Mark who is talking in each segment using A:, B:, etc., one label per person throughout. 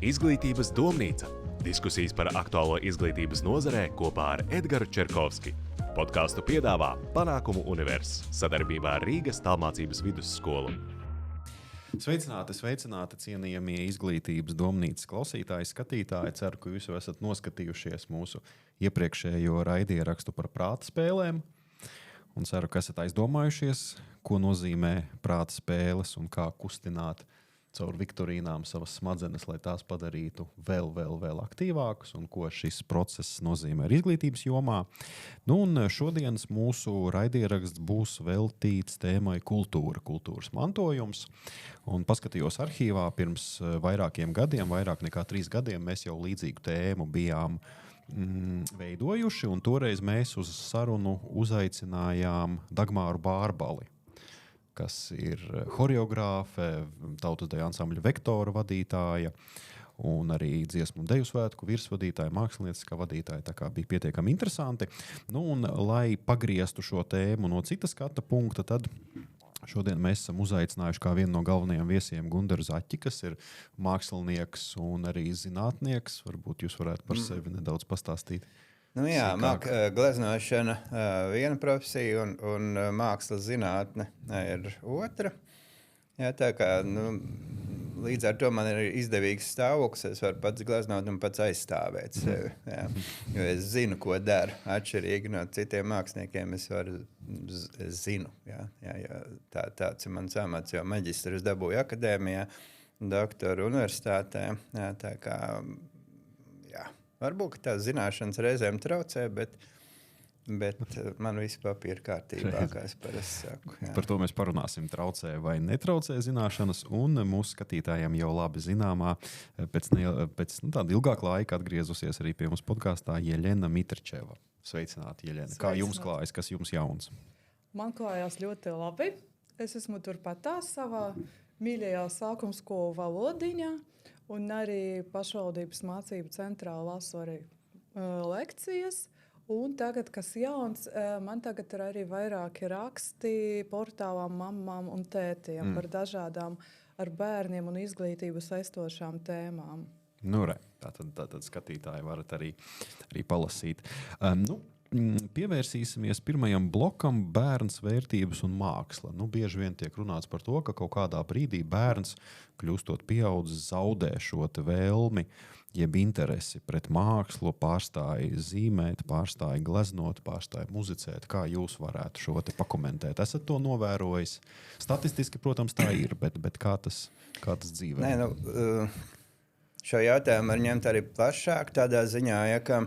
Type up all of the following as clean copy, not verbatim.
A: Izglītības domnīca – diskusijas par aktuālo izglītības nozarē kopā ar Edgaru Čerkovski. Podcastu piedāvā Panākumu Univers sadarbībā ar Rīgas tālmācības vidusskolu.
B: Sveicināti, cienījamie izglītības domnīcas klausītāji, skatītāji. Ceru, ka jūs jau esat noskatījušies mūsu iepriekšējo raidierakstu par prāta spēlēm. Un ceru, ka esat aizdomājušies, ko nozīmē prāta spēles un kā kustināt caur viktorīnām savas smadzenes, lai tās padarītu vēl aktīvākas, un ko šis process nozīmē ar izglītības jomā. Un šodienas mūsu raidieraksts būs veltīts tēmai kultūras mantojums. Un paskatījos arhīvā pirms vairākiem gadiem, vairāk nekā 3 gadiem, mēs jau līdzīgu tēmu bijām veidojuši, un toreiz mēs uz sarunu uzaicinājām Dagmāru Bārbali, kas ir horeogrāfe, tautas deju ansambļa Vektora vadītāja un arī dziesmu un deju svētku virsvadītāja, mākslinieca vadītāja. Tā kā bija pietiekami interesanti. Un, lai pagrieztu šo tēmu no cita skata punkta, tad šodien mēs esam uzaicinājuši kā vienu no galvenajiem viesiem Gundaru Zaķi, kas ir mākslinieks un arī zinātnieks. Varbūt jūs varētu par sevi nedaudz pastāstīt.
C: Nu jā, gleznošana viena profesija un mākslas zinātne ir otra. Jā, tā kā, līdz ar to man ir izdevīgs stāvoklis, es varu pats gleznot un pats aizstāvēt sevi. Jā. Jo es zinu, ko daru. Atšķirīgi no citiem māksliniekiem es zinu. Jā, tāds ir mans amats, jo maģistru es dabūju akadēmijā, doktoru universitātē. Jā, tā kā, jā. Varbūt, ka tās zināšanas reizēm traucē, bet man viss papīra kārtībā, kā es parasti saku. Jā.
B: Par to mēs parunāsim, traucē vai netraucē zināšanas, un mūsu skatītājiem jau labi zināmā pēc tāda ilgāka laika atgriezusies arī pie mums podkastā Jeļena Mitrčeva. Sveicināti, Jeļena. Kā jums klājas, kas jums jauns?
D: Man klājās ļoti labi. Es esmu turpatās savā mīļajā sākumskolu Valodiņā, un arī pašvaldības mācību centrā lasu arī lekcijas. Un tagad, kas jauns, man tagad ir arī vairāki raksti portālām mammām un tētiem par dažādām ar bērniem un izglītību saistošām tēmām.
B: Nu, tātad skatītāji varat arī palasīt. Pievērsīsimies pirmajam blokam – bērns, vērtības un māksla. Bieži vien tiek runāts par to, ka kaut kādā brīdī bērns, kļūstot pieaudzis, zaudē šo vēlmi, jeb interesi pret mākslu, pārstāja zīmēt, pārstāja gleznot, pārstāja muzicēt. Kā jūs varētu šo te pakomentēt? Esat to novērojis? Statistiski, protams, tā ir, bet kā tas dzīvē?
C: Šo jautājumu var ņemt arī plašāk tādā ziņā, ka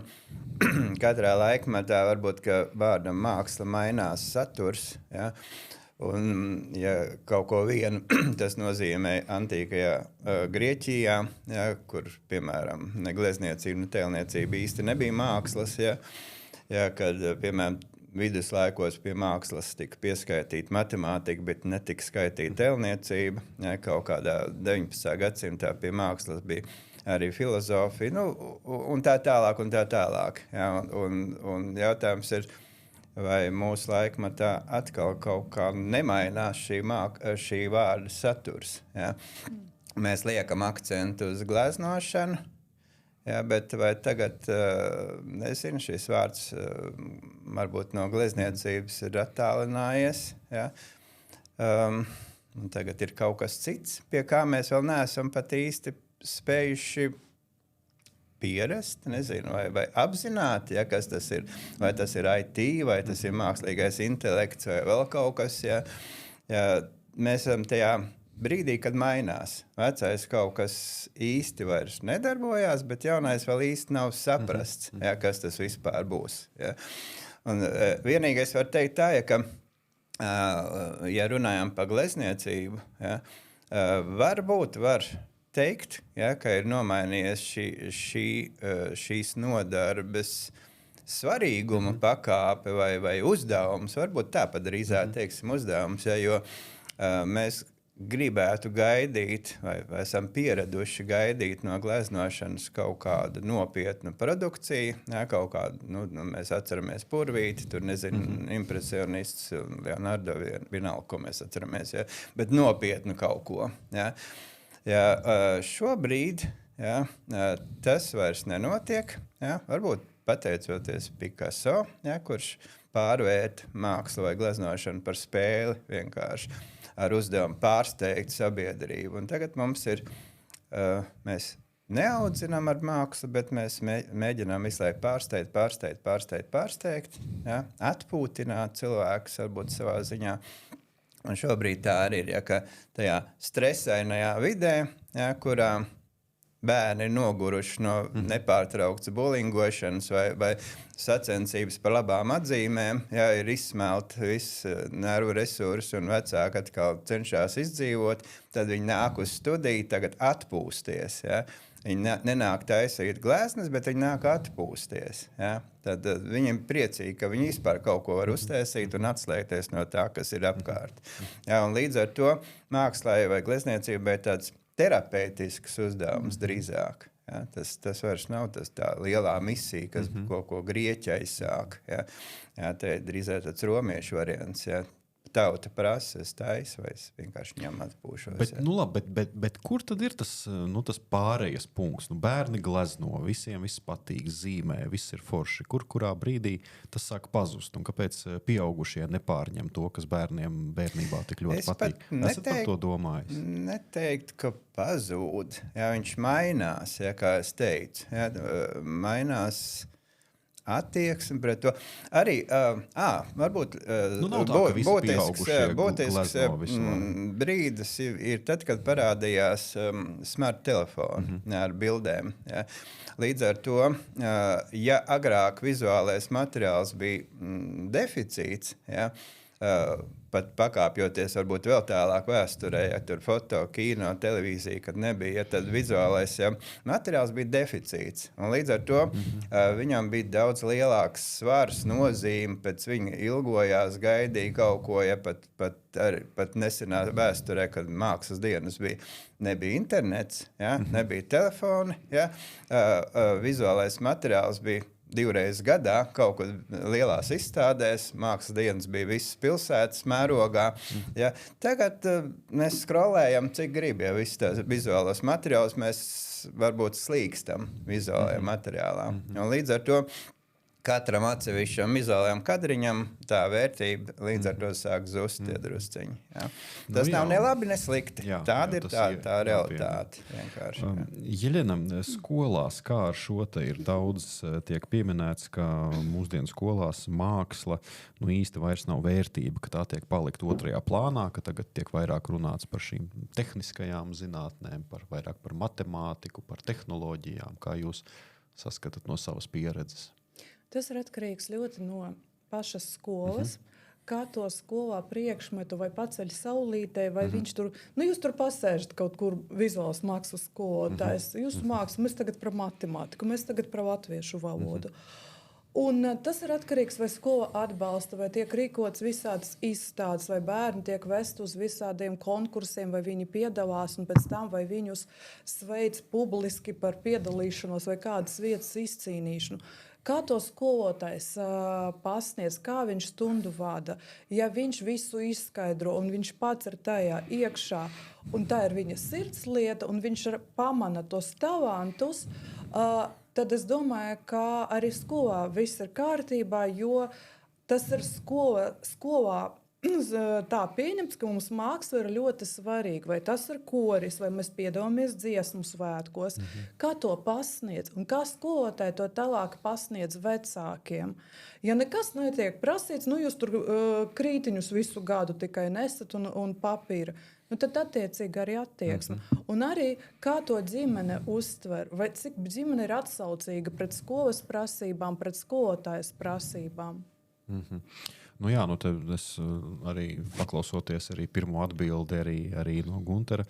C: katrā laikmetā varbūt, ka vārdam māksla mainās saturs, ja? Un ja kaut ko vienu, tas nozīmē antīkajā Grieķijā, ja? Kur, piemēram, ne glezniecība, ne tēlniecība īsti nebija mākslas, ja? Ja, kad, piemēram, viduslaikos pie mākslas tika pieskaitīta matemātika, bet netika skaitīta tēlniecība. Ja, kaut kādā 19. gadsimtā pie mākslas bija arī filozofija, un tā tālāk. Ja, un jautājums ir, vai mūsu laikmatā atkal kaut kā nemainās šī vārda saturs. Ja. Mēs liekam akcentu uz gleznošanu, jā, bet vai tagad, nezinu, šis vārds varbūt no glezniecības ir attālinājies, jā. Un tagad ir kaut kas cits, pie kā mēs vēl neesam pat īsti spējuši pierast, nezinu, vai apzināti, ja, kas tas ir. Vai tas ir IT, vai tas ir mākslīgais intelekts, vai vēl kaut kas, ja. Ja, mēs esam tajā brīdī, kad mainās. Vecais kaut kas īsti vairs nedarbojās, bet jaunais vēl īsti nav saprasts, ja, kas tas vispār būs. Ja. Un vienīgais var teikt tā, ja, ka, ja runājam par glezniecību, ja, varbūt var teikt, ja, ka ir nomainījies šīs nodarbes svarīguma pakāpe vai uzdevums, varbūt tāpat drīzāk teiksim uzdevums, ja, jo mēs gribētu gaidīt, vai esam pieraduši gaidīt no gleznošanas kaut kādu nopietnu produkciju, ja, kaut kādu, mēs atceramies Purvīti, tur impresionists, Leonardo, vienalga, ko mēs atceramies, ja, bet nopietnu kaut ko, ja. Ja, šobrīd ja, tas vairs nenotiek. Ja, varbūt pateicoties Picasso, ja, kurš pārvērt mākslu vai gleznošanu par spēli vienkārši ar uzdevumu pārsteigt sabiedrību. Un tagad mums ir, mēs neaudzinām ar mākslu, bet mēs mēģinām visu laiku pārsteigt, ja, atpūtināt cilvēkus varbūt savā ziņā. Un šobrīd tā arī ir, ja, ka tajā stresainajā vidē, ja, kurā bērni ir noguruši no nepārtrauktas bulingošanas vai sacensības par labām atzīmēm, ja ir izsmelti visi nervu resursi un vecāki atkal cenšas izdzīvot, tad viņi nāk uz studiju tagad atpūsties. Ja. Viņi nenāk taisīt gleznas, bet viņi nāk atpūsties. Ja. Tad viņiem priecīgi, ka viņi vispār kaut ko var uztaisīt un atslēgties no tā, kas ir apkārt. Ja, un līdz ar to mākslai vai glezniecībai tāds terapeitisks uzdevums drīzāk. Ja, tas vairs nav tā lielā misija, kas ko Grieķi aizsāk. Ja. Ja, te drīzāk tāds romiešu variants. Ja. Tauta prasa, es taisu, vai es vienkārši ņem atpūšos.
B: Bet, nu labi, bet kur tad ir tas pārējas punkts? Bērni glezno, visiem viss patīk, zīmē, viss ir forši. Kurā brīdī tas sāk pazust? Un kāpēc pieaugušie nepārņem to, kas bērniem bērnībā tik ļoti patīk? Esat par to domājis?
C: Neteikt, ka pazūd. Ja, viņš mainās, ja, kā es teicu. Ja, mainās attieksmi pret to. Arī varbūt būtisks brīdis ir tad, kad parādījās smart telefoni ar bildēm. Ja. Līdz ar to, ja agrāk vizuālais materiāls bija deficīts, ja, pat pakāpjoties varbūt vēl tālāk vēsturē, ja tur foto, kino, televīzija, kad nebija, ja tad vizuālais materiāls bija deficīts. Un līdz ar to viņam bija daudz lielāks svars, nozīme, pēc viņa ilgojās, gaidīja kaut ko, ja pat nesenā vēsturē, kad mākslas dienas nebija internets, ja, nebija telefoni, ja, vizuālais materiāls bija 2 reizes gadā, kaut kur lielās izstādēs, mākslas dienas bija visas pilsētas mērogā. Ja. Tagad mēs skrolējam, cik grib, ja visi tās vizuālos materiālus mēs varbūt slīkstam vizuālajā materiālā. Un līdz ar to katram atsevišķam vizuālajam kadriņam tā vērtība līdz ar to sāk zust tie drusciņi. Ja. Tas nav ne labi, ne slikti. Tāda ir tā realitāte.
B: Jeļena, skolās kā ar šo te ir daudz tiek pieminēts, ka mūsdienu skolās māksla īsti vairs nav vērtība, ka tā tiek palikt otrajā plānā, ka tagad tiek vairāk runāts par šīm tehniskajām zinātnēm, vairāk par matemātiku, par tehnoloģijām. Kā jūs saskatat no savas pieredzes?
D: Tas ir atkarīgs ļoti no pašas skolas. Kā to skolā priekšmetu vai paceļ saulītē, vai viņš tur, jūs tur pasēžat kaut kur vizuālas mākslas skolotājs. Jūs mākslas, mēs tagad par matemātiku, mēs tagad par latviešu valodu. Un tas ir atkarīgs, vai skola atbalsta, vai tiek rīkots visādas izstādes, vai bērni tiek vest uz visādiem konkursiem, vai viņi piedalās, un pēc tam vai viņus sveic publiski par piedalīšanos vai kādas vietas izcīnīšanu. Kā to skolotājs pasniedz, kā viņš stundu vada, ja viņš visu izskaidro un viņš pats ir tajā iekšā, un tā ir viņa sirdslieta, un viņš pamana tos talantus, tad es domāju, ka arī skolā viss ir kārtībā, jo tas ir skolā tā pieņemts, ka mums māksla ir ļoti svarīga. Vai tas ir koris, vai mēs piedalāmies dziesmu svētkos. Kā to pasniedz un kā skolotāji to tālāk pasniedz vecākiem. Ja nekas netiek prasīts, jūs tur krītiņus visu gadu tikai nesat un papīra. Tad attiecīgi arī attieksme. Un arī kā to ģimene uztver, vai cik ģimene ir atsaucīga pret skolas prasībām, pret skolotājas prasībām.
B: Tad es arī paklausoties arī pirmo atbildi arī no Guntera,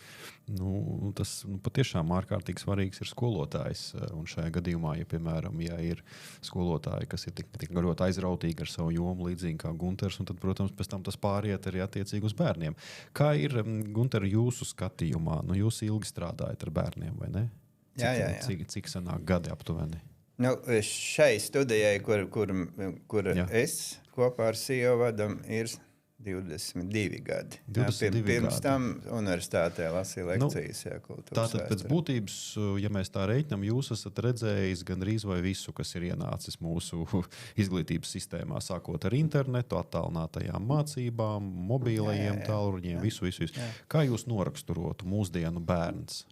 B: tas patiešām ārkārtīgi svarīgs ir skolotājs. Un šajā gadījumā, ja, piemēram, ir skolotāji, kas ir tik ļoti aizrautīgi ar savu jomu, līdzīgi kā Gunters, un tad, protams, pēc tam tas pāriet arī attiecīgi uz bērniem. Kā ir, Gunter, jūsu skatījumā? Jūs ilgi strādājat ar bērniem, vai ne? Cik sanāk gadi aptuveni?
C: Šai studijai, kur es kopā ar sievu vadam, ir 22 gadi.
B: 22
C: Pirms
B: gadi.
C: tam universitātē lasīja lekcijas.
B: Tātad pēc būtības, ja mēs tā reiķinām, jūs esat redzējis gandrīz vai visu, kas ir ienācis mūsu izglītības sistēmā, sākot ar internetu, attālinātajām mācībām, mobīlajiem tālruņiem, visu. Jā. Kā jūs noraksturotu mūsdienu bērns?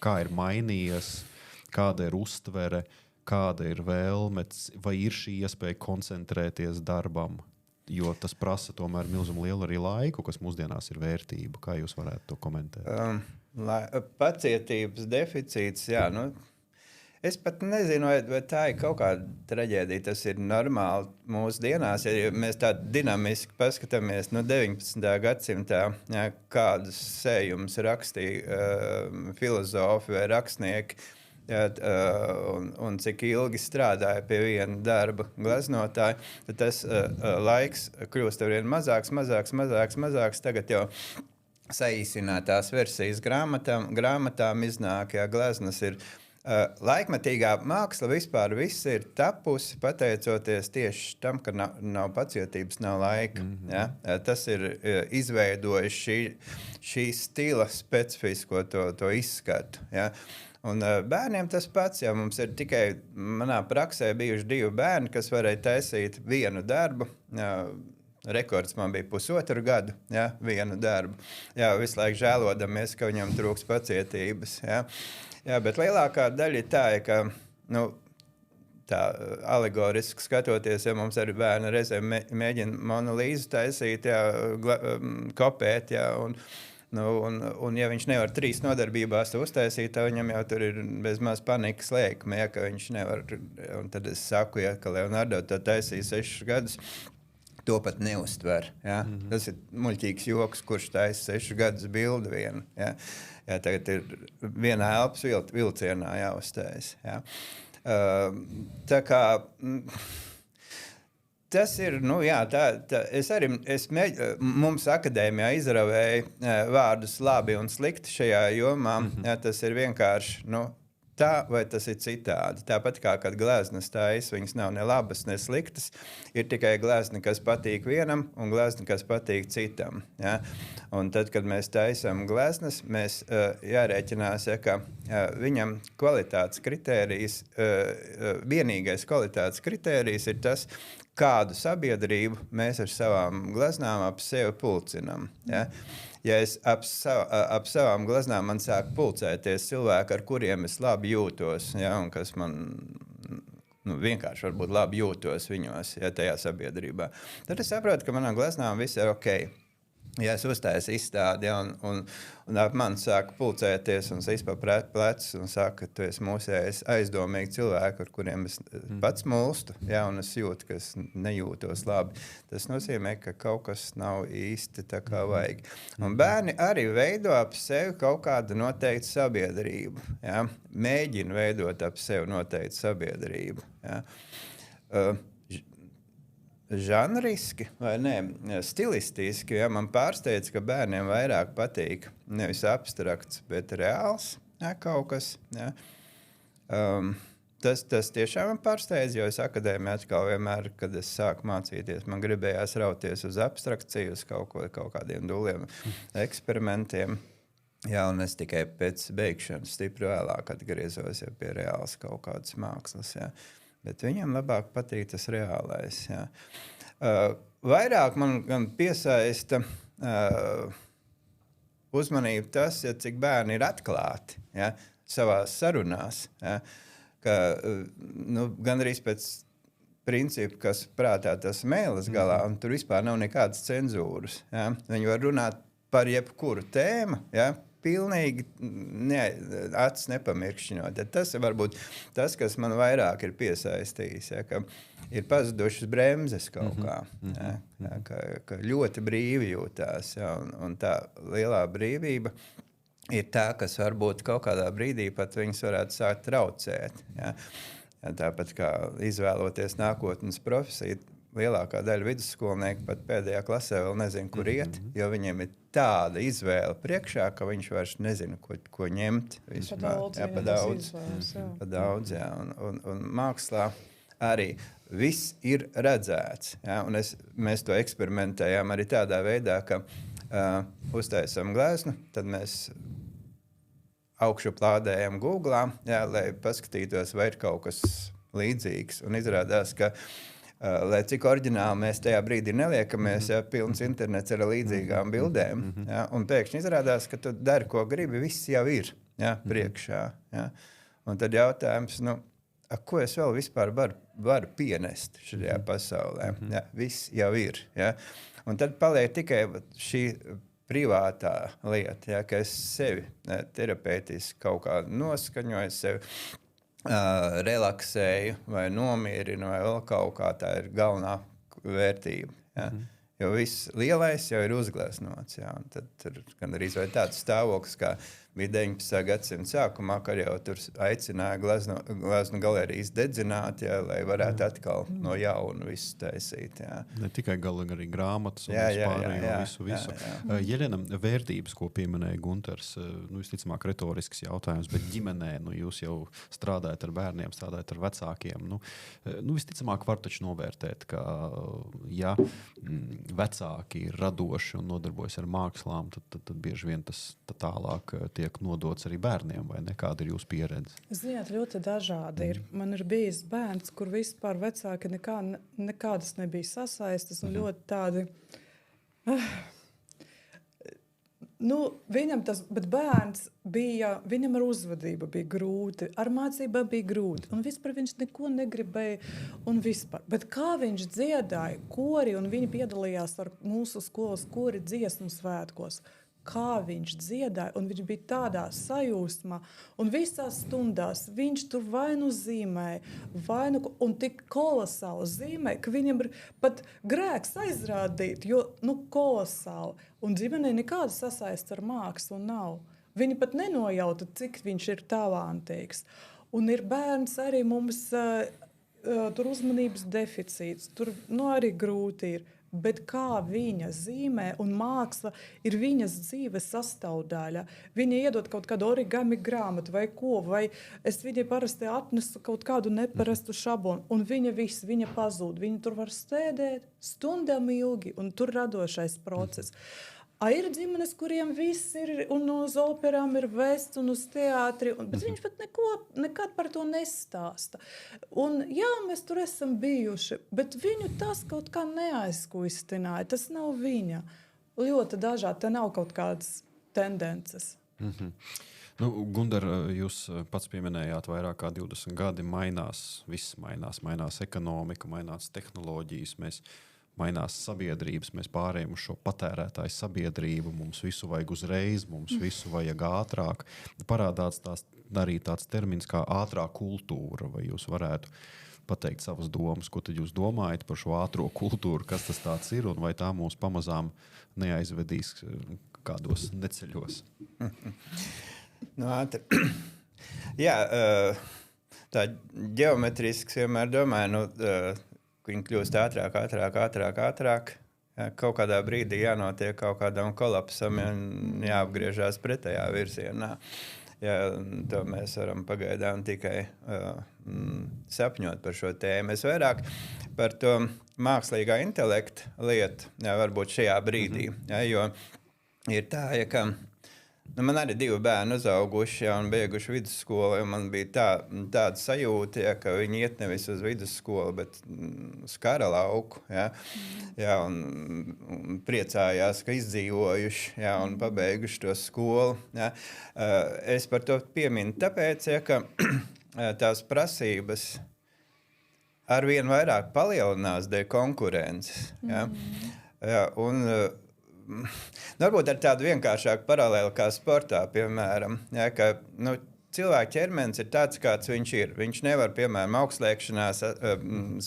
B: Kā ir mainījies, kāda ir uztvere, kāda ir vēlme, vai ir šī iespēja koncentrēties darbam? Jo tas prasa tomēr milzumu lielu arī laiku, kas mūsdienās ir vērtība. Kā jūs varētu to komentēt?
C: Pacietības deficīts, jā, es pat nezinu, vai tā ir kaut kāda traģēdija. Tas ir normāli mūsdienās. Ja mēs tā dinamiski paskatāmies 19. gadsimtā, jā, kādus sējumus rakstīja filozofi vai rakstnieki, jā, un cik ilgi strādāja pie viena darba gleznotāja, tad tas laiks kļūst ar vien mazāks. Tagad jau saīsinātās versijas grāmatām iznāk, jā, gleznas ir laikmetīgā māksla vispār viss ir tapusi pateicoties tieši tam, ka nav pacietības, nav laika. Ja? Tas ir izveidojis šī stila specifisko to izskatu. Ja? Un bērniem tas pats, ja mums ir tikai manā praksē bijuši 2 bērni, kas varēja taisīt vienu darbu. Rekords man bija 1,5 gadu, ja, vienu darbu. Jā, visu laiku žēlodamies, ka viņam trūks pacietības. Ja. Jā, bet lielākā daļa ir tā, ka, tā alegoriski skatoties, ja mums arī bērni reizēm mēģina monolīzu taisīt, jā, kopēt, jā, un ja viņš nevar 3 nodarbībās to uztaisīt, tad viņam jau tur ir bezmaz panikas lēkme, ja, ka viņš nevar. Un tad es saku, ja, ka Leonardo to taisīja 6 gadus, to pat neuztver. Ja? Tas ir muļķīgs joks, kurš taisa 6 gadus bildi vienu. Ja? Ja, tagad ir vienā elpas vilcienā jāuztais. Ja? Tā kā tas ir, mums akadēmijā izravēja vārdus labi un slikti šajā jomā. Ja, tas ir vienkārši, tā vai tas ir citādi. Tāpat kā, kad gleznas taisa, viņas nav ne labas, ne sliktas, ir tikai glezna, kas patīk vienam un glezna, kas patīk citam. Ja? Un tad, kad mēs taisam gleznas, mēs jārēķinās, ja, ka viņam kvalitātes kritērijs, vienīgais kvalitātes kritērijs ir tas, kādu sabiedrību mēs ar savām gleznām ap sevi pulcinam. Ja? Ja es ap savām gleznām man sāk pulcēties cilvēki, ar kuriem es labi jūtos, ja, un kas man vienkārši varbūt labi jūtos viņos, ja, tajā sabiedrībā, tad es saprotu, ka manām gleznām viss ir ok. Ja es uztaisu izstādi, ja, un ap mani sāk pulcēties un es izpa plecus un saka, ka tu esi mūsējais aizdomīgi cilvēki, ar kuriem es pats mulstu, ja, un es jūtu, ka es nejūtos labi. Tas nozīmē, ka kaut kas nav īsti tā kā vajag. Un bērni arī veido ap sevi kaut kādu noteiktu sabiedrību. Ja. Mēģina veidot ap sevi noteiktu sabiedrību. Ja. Žanriski vai ne, stilistiski, ja, man pārsteidz, ka bērniem vairāk patīk nevis abstrakts, bet reāls, ja, kaut kas. Ja. Tas tiešām man pārsteidz, jo es akadēmijā atkal vienmēr, kad es sāku mācīties, man gribējās rauties uz abstrakciju, uz kaut kādiem duliem eksperimentiem. Jā, un es tikai pēc beigšanas stipri vēlāk atgriezos ja, pie reāls kaut kādas mākslas. Ja. Bet viņam labāk patīk tas reālais. Jā. Vairāk man gan piesaista uzmanību tas, ja, cik bērni ir atklāti ja, savās sarunās. Ja, ka, gan arī pēc principu, kas prātā tas mēlis galā, un tur vispār nav nekādas cenzūras. Ja. Viņi var runāt par jebkuru tēmu, ja, pilnīgi acis nepamirkšķinot. Tas ir varbūt tas, kas man vairāk ir piesaistījis, ja, ka ir pazudušas bremzes kaut kā, ja, ka ļoti brīvi jūtās, ja, un tā lielā brīvība ir tā, kas varbūt kaut kādā brīdī pat viņas varētu sākt traucēt. Ja. Ja, tāpat kā izvēloties nākotnes profesiju, lielākā daļa vidusskolnieku pat pēdējā klasē vēl nezina, kur iet, jo viņiem ir tāda izvēle priekšā, ka viņš vairs nezina, ko ņemt.
D: Pa daudz, jā.
C: Un mākslā arī viss ir redzēts. Ja? Un mēs to eksperimentējām arī tādā veidā, ka uztaisām gleznu, tad mēs augšu plādējam Googlā, ja, lai paskatītos, vai ir kaut kas līdzīgs. Un izrādās, ka lai cik oriģināli mēs tajā brīdī neliekamies, ja pilns internets ar līdzīgām bildēm, ja, un pēkšņi izrādās, ka tu dari, ko gribi, viss jau ir, ja, priekšā. Ja. Un tad jautājums, ko es vēl vispār varu pienest šajā pasaulē? Ja, viss jau ir. Ja. Un tad paliek tikai šī privātā lieta, ja, ka es sevi terapeitiski kaut kā noskaņoju, sevi relaksēju vai nomierinu vai vēl kaut kā, tā ir galvenā vērtība. Ja. Jo viss lielais jau ir uzgleznots. Ja, un tad tur gan arī tāds stāvoklis, kā bija 19. gadsimta sākumā, kad jau tur aicināja gleznu galerijas dedzināt, ja, lai varētu atkal no jauna visu taisīt. Ja.
B: Ne tikai arī grāmatas un visu. Jā. Jelena, vērtības, ko pieminēja Gunters, visticamāk retorisks jautājums, bet ģimenē, jūs jau strādājat ar bērniem, strādājat ar vecākiem. Visticamāk var taču novērtēt, ka ja vecāki ir radoši un nodarbojas ar mākslām, tad bieži vien tas tālāk tiek nodots arī bērniem, vai ne? Kāda ir jūsu pieredze?
D: Ziniet, ļoti dažādi ir. Man ir bijis bērns, kur vispār vecāki nekādas nebija sasaistas un ļoti tādi... Viņam bet bērns bija, viņam ar uzvedību bija grūti, ar mācībā bija grūti, un vispār viņš neko negribēja, un vispār. Bet kā viņš dziedāja kori, un viņi piedalījās ar mūsu skolas kori dziesmu svētkos, kā viņš dziedāja, un viņš bija tādā sajūsmā, un visās stundās viņš tur vai nu zīmēja, un tik kolosāli zīmēja, ka viņam ir pat grēks aizrādīt, jo, kolosāli. Un ģimenei nekāda sasaista ar mākslu nav. Viņi pat nenojauta, cik viņš ir talantīgs. Un ir bērns arī mums, tur uzmanības deficīts, tur arī grūti ir. Bet kā viņa zīmē un māksla ir viņas dzīves sastāvdaļa. Viņa iedod kaut kādu origami grāmatu vai ko, vai es viņai parasti atnesu kaut kādu neparastu šablonu, un viņa pazūd. Viņa tur var stēdēt stundām ilgi, un tur radošais process. Ir ģimenes, kuriem viss ir, un uz operām ir vests, un uz teātri, bet viņš pat nekad par to nestāsta. Un jā, mēs tur esam bijuši, bet viņu tas kaut kā neaizkustināja. Tas nav viņa. Ļoti dažādi, te nav kaut kādas tendences.
B: Gundar, jūs pats pieminējāt, vairāk kā 20 gadi mainās, viss mainās ekonomika, mainās tehnoloģijas, mainās sabiedrības, mēs pārējām uz šo patērētāju sabiedrību, mums visu vajag uzreiz, mums visu vajag ātrāk. Parādās arī tāds termins kā ātrā kultūra, vai jūs varētu pateikt savas domas, ko tad jūs domājat par šo ātro kultūru, kas tas tāds ir, un vai tā mūs pamazām neaizvedīs kādos neceļos?
C: Jā, tā ģeometriski vienmēr domāju, viņi kļūst ātrāk. Ja, kaut kādā brīdī jānotiek kaut kādam kolapsam, jāapgriežās pretējā virzienā. Ja, to mēs varam pagaidām tikai sapņot par šo tēmu. Es vairāk par to mākslīgā intelekta lietu, varbūt šajā brīdī. Ja, jo ir tā, ka man arī 2 bērni uzauguši un beiguši vidusskolu, un man bija tāda sajūta, ka viņi iet nevis uz vidusskolu, bet uz kara lauku. Ja, un priecājās, ka izdzīvojuši un pabeiguši to skolu. Ja. Es par to pieminu tāpēc, ka tās prasības arvien vairāk palielinās dēļ konkurences. Ja. Ja, un varbūt ar tādu vienkāršāku paralēli kā sportā, piemēram, ja, ka cilvēka ķermenis ir tāds, kāds viņš ir. Viņš nevar, piemēram, augstliekšanā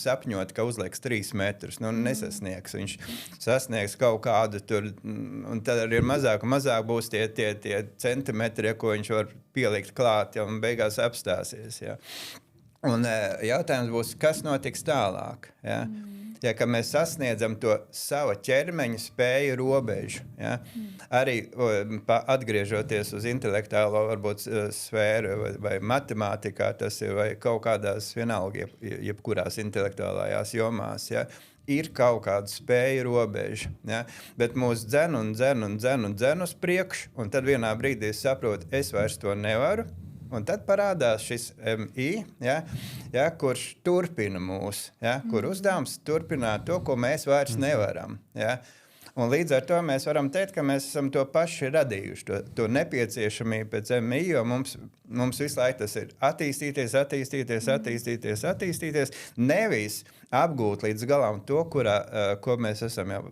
C: sapņot, ka uzlieks 3 metrus. Nesasniegs. Viņš sasniegs kaut kādu tur, un tad arī mazāk būs tie centimetri, ko viņš var pielikt klāt, ja, un beigās apstāsies. Ja. Un jautājums būs, kas notiks tālāk? Ja? Ja, ka mēs sasniedzam to sava ķermeņa spēju robežu. Ja? Arī atgriežoties uz intelektuālo varbūt sfēru vai matemātikā, tas ir vai kaut kādās vienalga, jebkurās intelektuālajās jomās. Ja? Ir kaut kāda spēja robeža. Ja? Bet mūs dzen uz priekšu, un tad vienā brīdī es saprotu, es vairs to nevaru. Un tad parādās šis MI, kurš turpina mūs, kur uzdevums turpināt to, ko mēs vairs nevaram. Ja? Un līdz ar to mēs varam teikt, ka mēs esam to paši radījuši, to nepieciešamību pēc MI, jo mums visu laiku tas ir attīstīties, nevis apgūt līdz galam to, ko mēs esam jau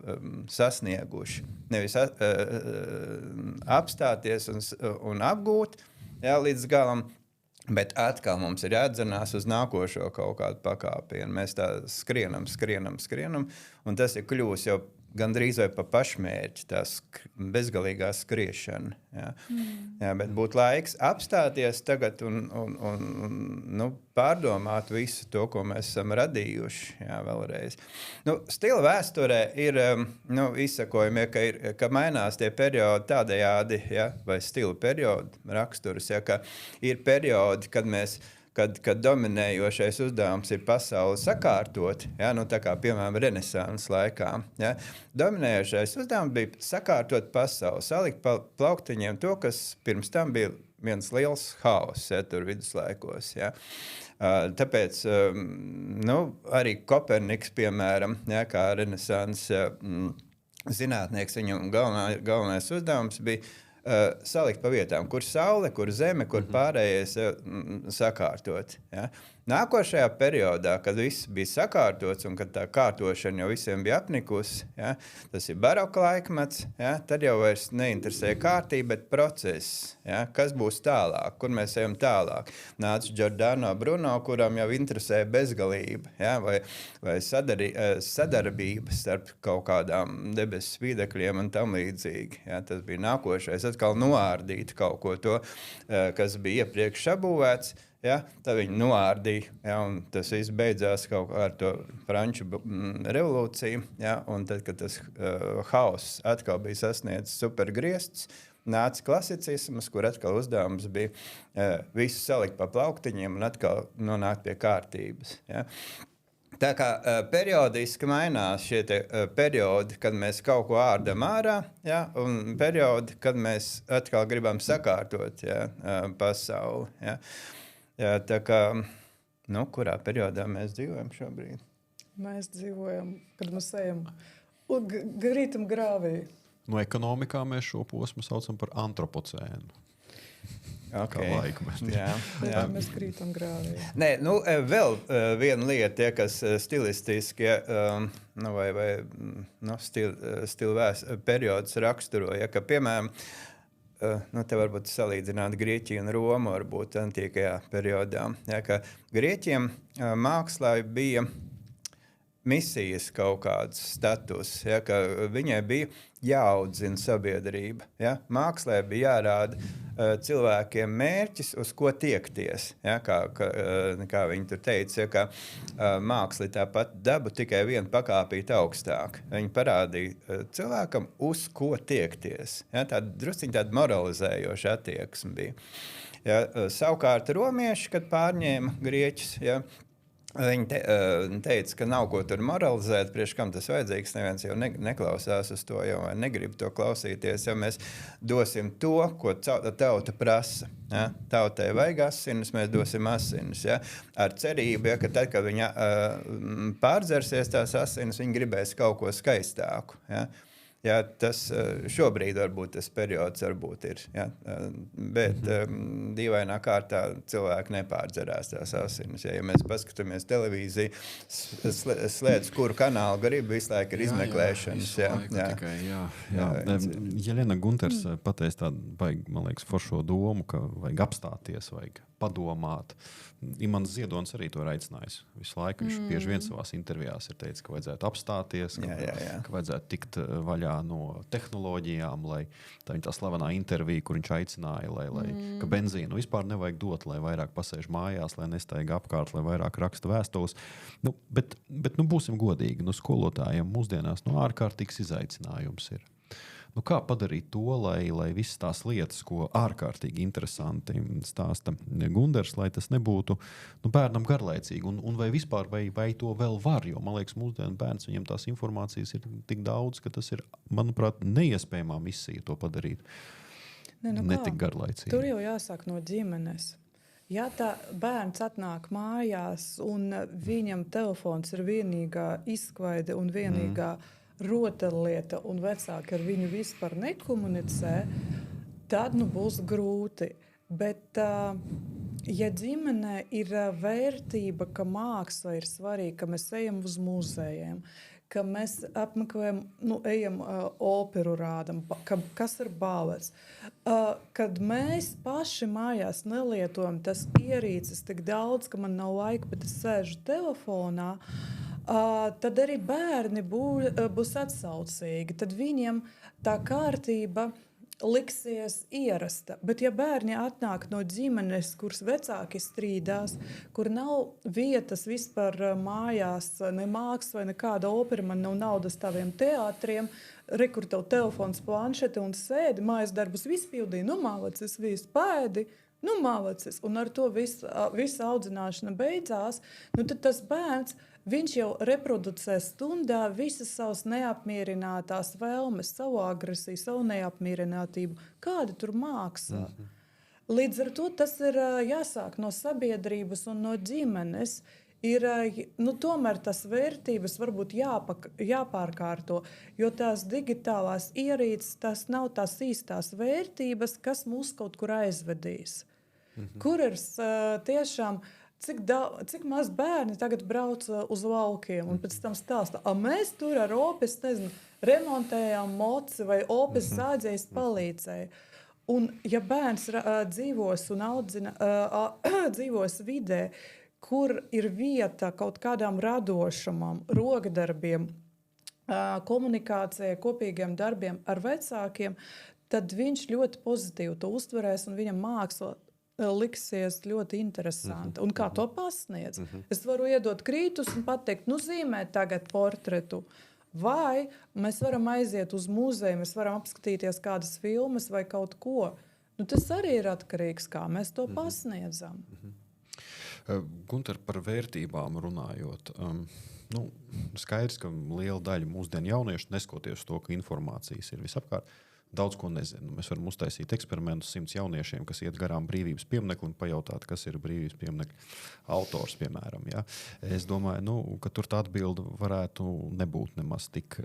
C: sasnieguši. Nevis apstāties un apgūt, līdz galam, bet atkal mums ir jāatdzenās uz nākošo kaut kādu pakāpienu. Mēs tā skrienam, un tas ir kļūs jau gandrīz vai pa pašmērķi, tā bezgalīgā skriešana. Jā, bet būtu laiks apstāties tagad un pārdomāt visu to, ko mēs esam radījuši. Jā, vēlreiz. Stila vēsturē ir izsakojumi, ka mainās tie periodi tādējādi, vai stila periodi raksturus, ka ir periodi, kad dominējošais uzdevums ir pasauli sakārtot, tā kā, piemēram, Renesanses laikā. Dominējošais uzdevums bija sakārtot pasauli, salikt pa plauktiņiem to, kas pirms tam bija viens liels haoss, tur viduslaikos. Tāpēc arī Koperniks, piemēram, kā Renesanses zinātnieks, viņam galvenais uzdevums bija salikt pa vietām, kur saule, kur zeme, kur pārējais sakārtot. Ja? Nākošajā periodā, kad viss bija sakārtots un kad tā kārtošana jau visiem bija apnikusi, tas ir baroka laikmets, tad jau vairs neinteresē kārtība, bet process. Kas būs tālāk, kur mēs ejam tālāk. Nāca Giordano Bruno, kuram jau interesē bezgalība, vai sadarbība starp kaut kādām debesu spīdekļiem un tam līdzīgi. Tas bija nākošais, atkal noārdīt kaut ko to, kas bija iepriekš sabūvēts. Tad viņi noārdīja, un tas viss beidzās kaut kā ar to Franču revolūciju. Un tad, kad tas haoss atkal bija sasniedzis supergriestus, nāca klasicisms, kur atkal uzdevums bija visu salikt pa plauktiņiem un atkal nonākt pie kārtības. Tā kā periodiski mainās šie periodi, kad mēs kaut ko ārdam ārā, un periodi, kad mēs atkal gribam sakārtot pasauli. Tā kā, kurā periodā mēs dzīvojam šobrīd?
D: Mēs dzīvojam, kad mēs ejam grītam grāvī.
B: No ekonomikā mēs šo posmu saucam par antropocēnu.
C: Okay.
B: Kā laikmeti.
D: Jā, mēs grītam grāvī.
C: Nē, vēl viena lieta, kas stilistiski stila periodus raksturoja, ka, piemēram, te varbūt salīdzināt Grieķiju un Romu varbūt antīkajā periodā. Ka Grieķiem mākslā bija misijas kaut kāds status, ka viņai bija jāaudzina sabiedrība. Mākslā bija jārāda cilvēkiem mērķis, uz ko tiekties. Kā viņi tur teica, ka māksla ir tāpat dabu tikai vienu pakāpīt augstāk. Viņi parādīja cilvēkam, uz ko tiekties. Drusciņ tāda moralizējoša attieksme bija. Savukārt romieši, kad pārņēma grieķus, viņi teica, ka nav ko tur moralizēt, priekš kam tas vajadzīgs, neviens jau neklausās uz to, jau negrib to klausīties, ja mēs dosim to, ko tauta prasa. Tautai vajag asinis, mēs dosim asinis. Ar cerību, ka tad, kad viņa pārdzersies tās asinis, viņa gribēs kaut ko skaistāku. Tas šobrīd varbūt tas periods varbūt ir, bet dīvainā kārtā cilvēki nepārdzerās tās asinis. Ja mēs paskatāmies televīziju, slēdz, kuru kanālu grib, visu laiku ir izmeklēšanas.
B: Jelena Gunters pateica tādu, man liekas, foršo domu, ka vajag apstāties, vajag padomāt. Imants Ziedonis arī to ir aicinājis visu laiku. Viņš bieži vien savās intervijās ir teicis, ka vajadzētu apstāties, ka vajadzētu tikt vaļā no tehnoloģijām, lai tā slavenā intervija, kur viņš aicināja, ka benzīnu vispār nevajag dot, lai vairāk pasēž mājās, lai nestaigā apkārt, lai vairāk raksta vēstules. Bet būsim godīgi, skolotājiem mūsdienās ārkārtīgs izaicinājums ir. Kā padarīt to, lai visas tās lietas, ko ārkārtīgi interesanti stāsta Gunders, lai tas nebūtu bērnam garlaicīgi? Un vai vispār vai to vēl var? Jo, man liekas, mūsdienu bērns, viņam tās informācijas ir tik daudz, ka tas ir, manuprāt, neiespējamā misija to padarīt. Ne tik garlaicīgi.
D: Tur jau jāsāk no ģimenes. Ja tā bērns atnāk mājās un viņam telefons ir vienīgā izklaide un vienīgā rotaļlieta un vecāki ar viņu vispār nekomunicē, tad būs grūti. Bet, ja ģimenē ir vērtība, ka māksla ir svarīga, ka mēs ejam uz muzejiem, ka mēs apmeklējam, ejam operu rādam, kas ir balets, kad mēs paši mājās nelietojam tas ierīces tik daudz, ka man nav laika, bet es sēžu telefonā, tad arī bērni būs atsaucīgi. Tad viņiem tā kārtība liksies ierasta. Bet ja bērni atnāk no ģimenes, kuras vecāki strīdās, kur nav vietas vispār mājās, ne māksla, nekāda opera, man nav naudas taviem teātriem, kur tev telefons, planšete un sēdi, mājas darbus vispildīja, mālacis, visu pēdi, mālacis. Un ar to visa audzināšana beidzās. Tad tas bērns, viņš jau reproducē stundā visas savas neapmierinātās vēlmes, savu agresiju, savu neapmierinātību. Kāda tur māksla? Līdz ar to tas ir jāsāk no sabiedrības un no ģimenes. Ir, tomēr tas vērtības varbūt jāpārkārto, jo tās digitālās ierīces, tas nav tās īstās vērtības, kas mūs kaut kur aizvedīs. Kur ir tiešām... Cik maz bērni tagad brauc uz laukiem un pēc tam stāsta, mēs tur ar opes, remontējām moci vai opes sādzējs palīdzēja. Un ja bērns dzīvos un dzīvos vidē, kur ir vieta kaut kādām radošamām rokdarbiem, komunikācijai, kopīgiem darbiem ar vecākiem, tad viņš ļoti pozitīvi to uztverēs un viņam māksla liksies ļoti interesanti. Un kā to pasniedz? Es varu iedot krītus un pateikt, zīmē tagad portretu. Vai mēs varam aiziet uz muzeju, mēs varam apskatīties kādas filmas vai kaut ko. Tas arī ir atkarīgs, kā mēs to pasniedzam.
B: Gunter, par vērtībām runājot. Skaidrs, ka liela daļa mūsdienu jauniešu, neskoties to, ka informācijas ir visapkārt, daudz ko nezinu. Mēs varam uztaisīt eksperimentus 100 jauniešiem, kas iet garām brīvības pieminekli un pajautāt, kas ir brīvības pieminekļa autors, piemēram. Ja? Es domāju, ka tur tā atbilde varētu nebūt nemaz tik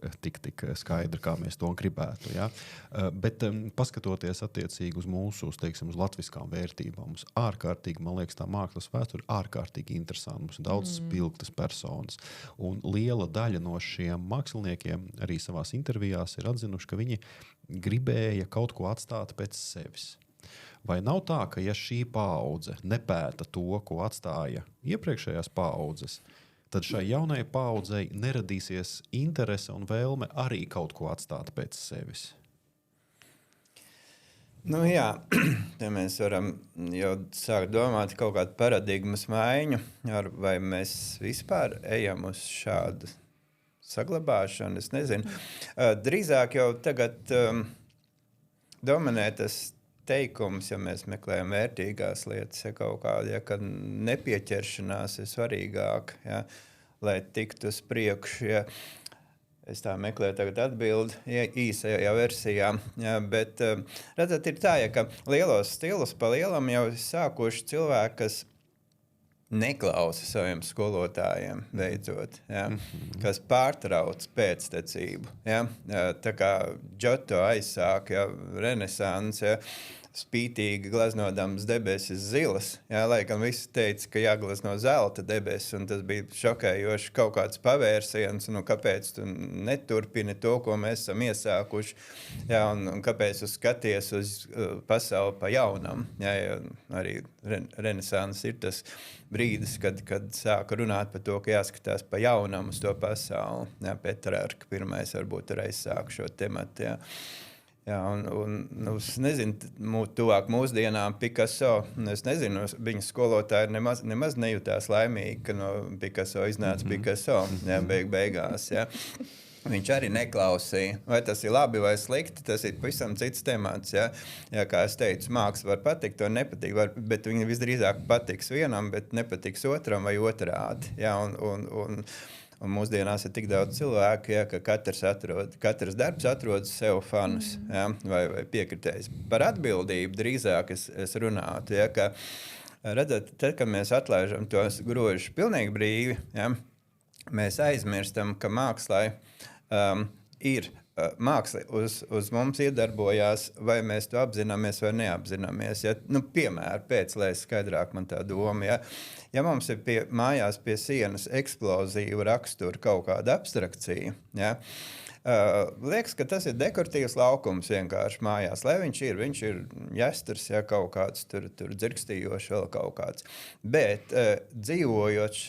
B: skaidra, kā mēs to gribētu. Ja? Bet paskatoties attiecīgi uz mūsu, uz latviskām vērtībām, mums ārkārtīgi, man liekas, tā mākslas vēsture ārkārtīgi interesanti. Mums ir daudz spilgtas personas. Un liela daļa no šiem māksliniekiem arī savās intervijās ir atzinuši, ka viņi gribēja kaut ko atstāt pēc sevis. Vai nav tā, ka ja šī paudze nepēta to, ko atstāja iepriekšējās paudzes, tad šai jaunajai paudzei neradīsies interese un vēlme arī kaut ko atstāt pēc sevis?
C: Jā, te mēs varam jau sākt domāt kaut kādu paradigmas maiņu, vai mēs vispār ejam uz šādu saglabāšanu, es nezinu. Drīzāk jau tagad dominē tas teikums, ja mēs meklējam vērtīgās lietas, ja kaut kāda, ka nepieķeršanās ir svarīgāk, ja, lai tiktu uz priekšu. Ja. Es tā meklēju tagad atbildi īsajā versijā, ja, bet redzat, ir tā, ja, ka lielos stilus pa lielam jau sākuši cilvēki, kas neklausa saviem skolotājiem, beidzot, ja, kas pārtrauc pēctecību. Ja, tā kā Džoto aizsāk, ja, renesans, ja, spītīgi gleznodams debesis zilas. Jā, lai gan visi teica, ka jāglezno zelta debesis, un tas bija šokējoši kaut kāds pavērsiens, un kāpēc tu neturpini to, ko mēs esam iesākuši, jā, un kāpēc tu skaties uz pasauli pa jaunam. Jā, arī renesans ir tas brīdis, kad sāka runāt par to, ka jāskatās pa jaunam uz to pasauli. Jā, Petrārka pirmais varbūt reiz sāk šo tematu, jā. Jā, un es nezinu, tuvāk mūsdienām Picasso, es nezinu, viņa skolotāji nemaz nejūtās laimīgi, ka no Picasso iznāca Picasso, jā, beigās, jā. Viņš arī neklausīja, vai tas ir labi vai slikti, tas ir pavisam cits temats, jā. Jā, kā es teicu, māksla var patikt, to nepatīk, bet viņa visdrīzāk patiks vienam, bet nepatiks otram vai otrādi, jā, un mūsdienās ir tik daudz cilvēku, ja, ka katrs darbs atrod sev fanus, ja, vai piekritējs. Par atbildību drīzāk es runātu, ja, ka, redzat, tad, kad mēs atlaižam tos grožus pilnīgi brīvi, ja, mēs aizmirstam, ka mākslai ir māksla uz mums iedarbojās, vai mēs to apzināmies vai neapzināmies. Ja? Piemēram, lai skaidrāk man tā doma, ja mums ir mājās pie sienas eksplozīva rakstura kaut kāda abstrakcija, ja? Liekas, ka tas ir dekoratīvs laukums vienkārši mājās, lai viņš ir jesters, ja, kaut kāds tur dzirkstījošs vēl kaut kāds. Bet dzīvojot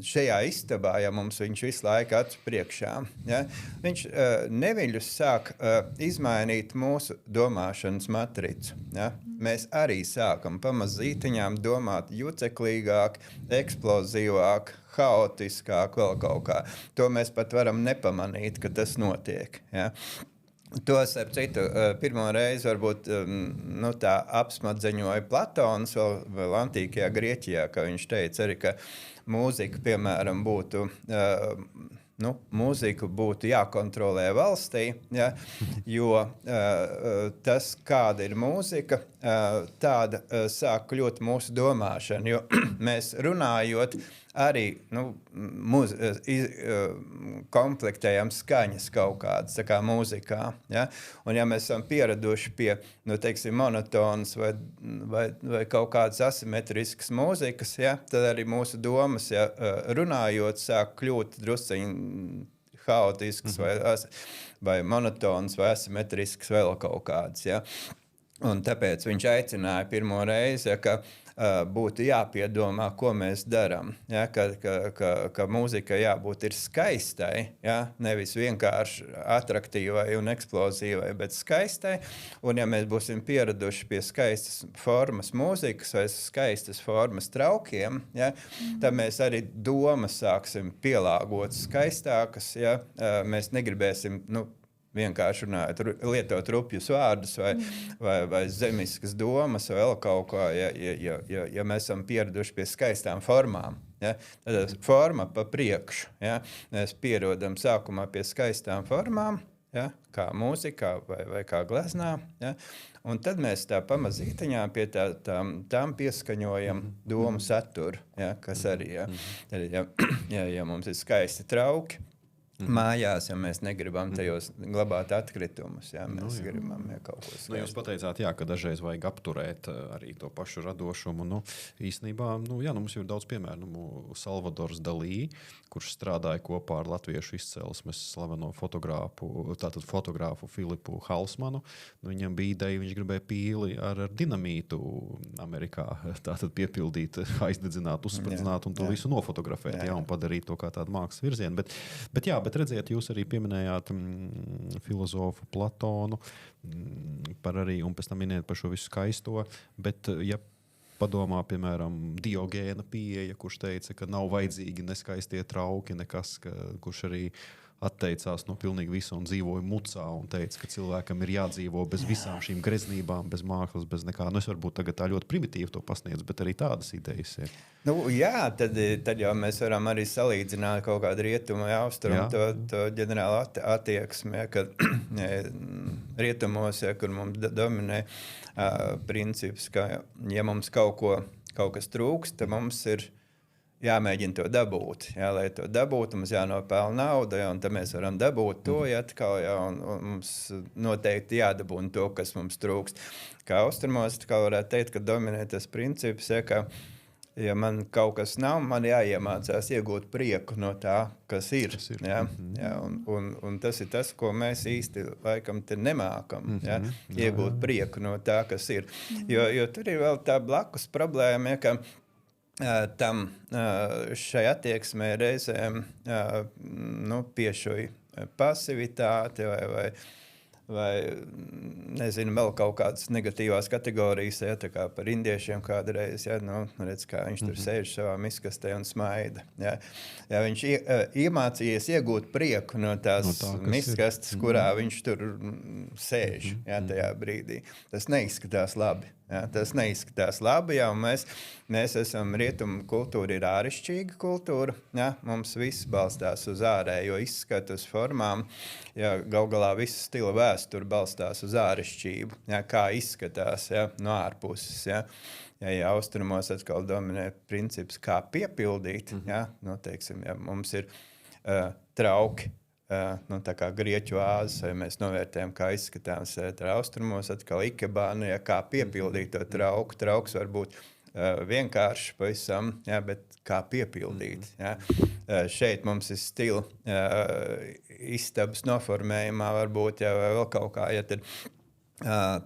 C: šajā istabā, ja mums viņš visu laiku acu priekšā, ja, viņš neviļus sāk izmainīt mūsu domāšanas matricu. Ja. Mēs arī sākam pamazītiņām domāt juceklīgāk, eksplozīvāk, haotiskāk, vēl kaut kā. To mēs pat varam nepamanīt, ka tas notiek. Ja? To, starp citu, pirmo reizi varbūt tā apsmadzeņoja Platons vēl antīkajā Grieķijā, ka viņš teica arī, ka mūzika, piemēram, mūziku būtu jākontrolē valstī, ja? Jo tas, kāda ir mūzika, tāda sāk kļūt mūsu domāšana, jo mēs runājot arī komplektējam skaņas kaut kādas, tā kā mūzikā. Ja? Un ja mēs esam pieraduši pie, teiksim, monotonas vai kaut kādas asimetriskas mūzikas, ja? Tad arī mūsu domas, ja, runājot, sāk kļūt drusciņi haotisks vai monotonas vai asimetrisks vēl kaut kādas. Ja? Un tāpēc viņš aicināja pirmo reizi, ja, ka būtu jāpiedomā, ko mēs darām. Ja? Ka mūzika jābūt ir skaistai, ja? Nevis vienkārši atraktīvai un eksplozīvai, bet skaistai. Un ja mēs būsim pieraduši pie skaistas formas mūzikas vai skaistas formas traukiem, ja? Tad mēs arī domas sāksim pielāgot skaistākas. Ja? Mēs negribēsim vienkārši runājot, lietot rupjus vārdus vai zemiskas domas vai vēl kaut kā, ja mēs esam pieraduši pie skaistām formām. Ja? Tad forma pa priekšu. Ja? Mēs pierodam sākumā pie skaistām formām, ja? Kā mūzikā vai kā gleznā. Ja? Un tad mēs tā pamazītiņā pie tām pieskaņojam domu saturu, ja? Kas arī, ja mums ir skaisti trauki, mājās, ja mēs negribam tajos glabāt atkritumus, ja mēs gribam kaut ko skaistu.
B: Jūs pateicāt, ka dažreiz vajag apturēt arī to pašu radošumu. Īstenībā, mums ir daudz piemēru. Salvadors Dalī, kurš strādāja kopā ar latviešu izcelsmes slaveno fotogrāfu Filipu Halsmanu. Viņam bija ideja, viņš gribēja pīli ar dinamītu Amerikā tātad piepildīt, aizdedzināt, uzspridzināt un to visu nofotografēt, un padarīt to kā tādu mākslas virzienu. Bet redziet, jūs arī pieminējāt filozofu Platonu par arī, un pēc tam minējāt par šo visu skaisto, bet ja padomā, piemēram, Diogēna pieeja, kurš teica, ka nav vajadzīgi neskaistie trauki, nekas, kurš arī atteicās no pilnīgi visu un dzīvoja mucā un teica, ka cilvēkam ir jādzīvo bez visām šīm greznībām, bez mākslas, bez nekā. Es varbūt tagad tā ļoti primitīvi to pasniedzu, bet arī tādas idejas ir.
C: Tad jau mēs varam arī salīdzināt kaut kādu rietumu vai austrumu to ģenerālu attieksmi, ja, kad rietumos, ja, kur mums dominē princips, ka ja mums kaut kas trūkst, tad mums ir jāmēģina to dabūt. Jā, lai to dabūtu, mums jānopelna nauda, jā, un tad mēs varam dabūt to, ja atkal, jā, un mums noteikti jādabūna to, kas mums trūkst. Kā austrumos, atkal varētu teikt, ka dominē tas princips, ja, ka ja man kaut kas nav, man jāiemācās iegūt prieku no tā, kas ir. Ja? Ja, un tas ir tas, ko mēs īsti laikam te nemākam. Ja? Iegūt prieku no tā, kas ir. Jo tur ir vēl tā blakus problēma, ja, ka tam šai attieksmē reizēm piešuj pasivitāte vai nezinu, vēl kaut kādas negatīvās kategorijas, ja, tā kā par indiešiem kādreiz, ja, redz, kā viņš tur sēž savā miskastē un smaida. Ja. Ja viņš iemācījies iegūt prieku no tās miskastes, kurā viņš tur sēž, ja, tajā brīdī. Tas neizskatās labi. Ja, tas neizskatās labi, ja, un mēs esam rietumu kultūra, ir āršķirīga kultūra. Ja, mums viss balstās uz ārējo izskatu, uz formām. Ja, gal galā viss stila vēsture balstās uz āršķirību, ja, kā izskatās, ja, no ārpuses. Ja. Ja austrumos atkal dominē princips, kā piepildīt, ja, teiksim, ja mums ir trauki. Tā kā grieķu vāzes, vai mēs novērtējam, kā izskatās austrumos, atkal ikebānu, ja, kā piepildīt to trauku. Trauks var būt vienkārši pavisam, ja, bet kā piepildīt. Ja. Šeit mums ir stila istabas noformējumā varbūt, ja, vai vēl kaut kā, ja tad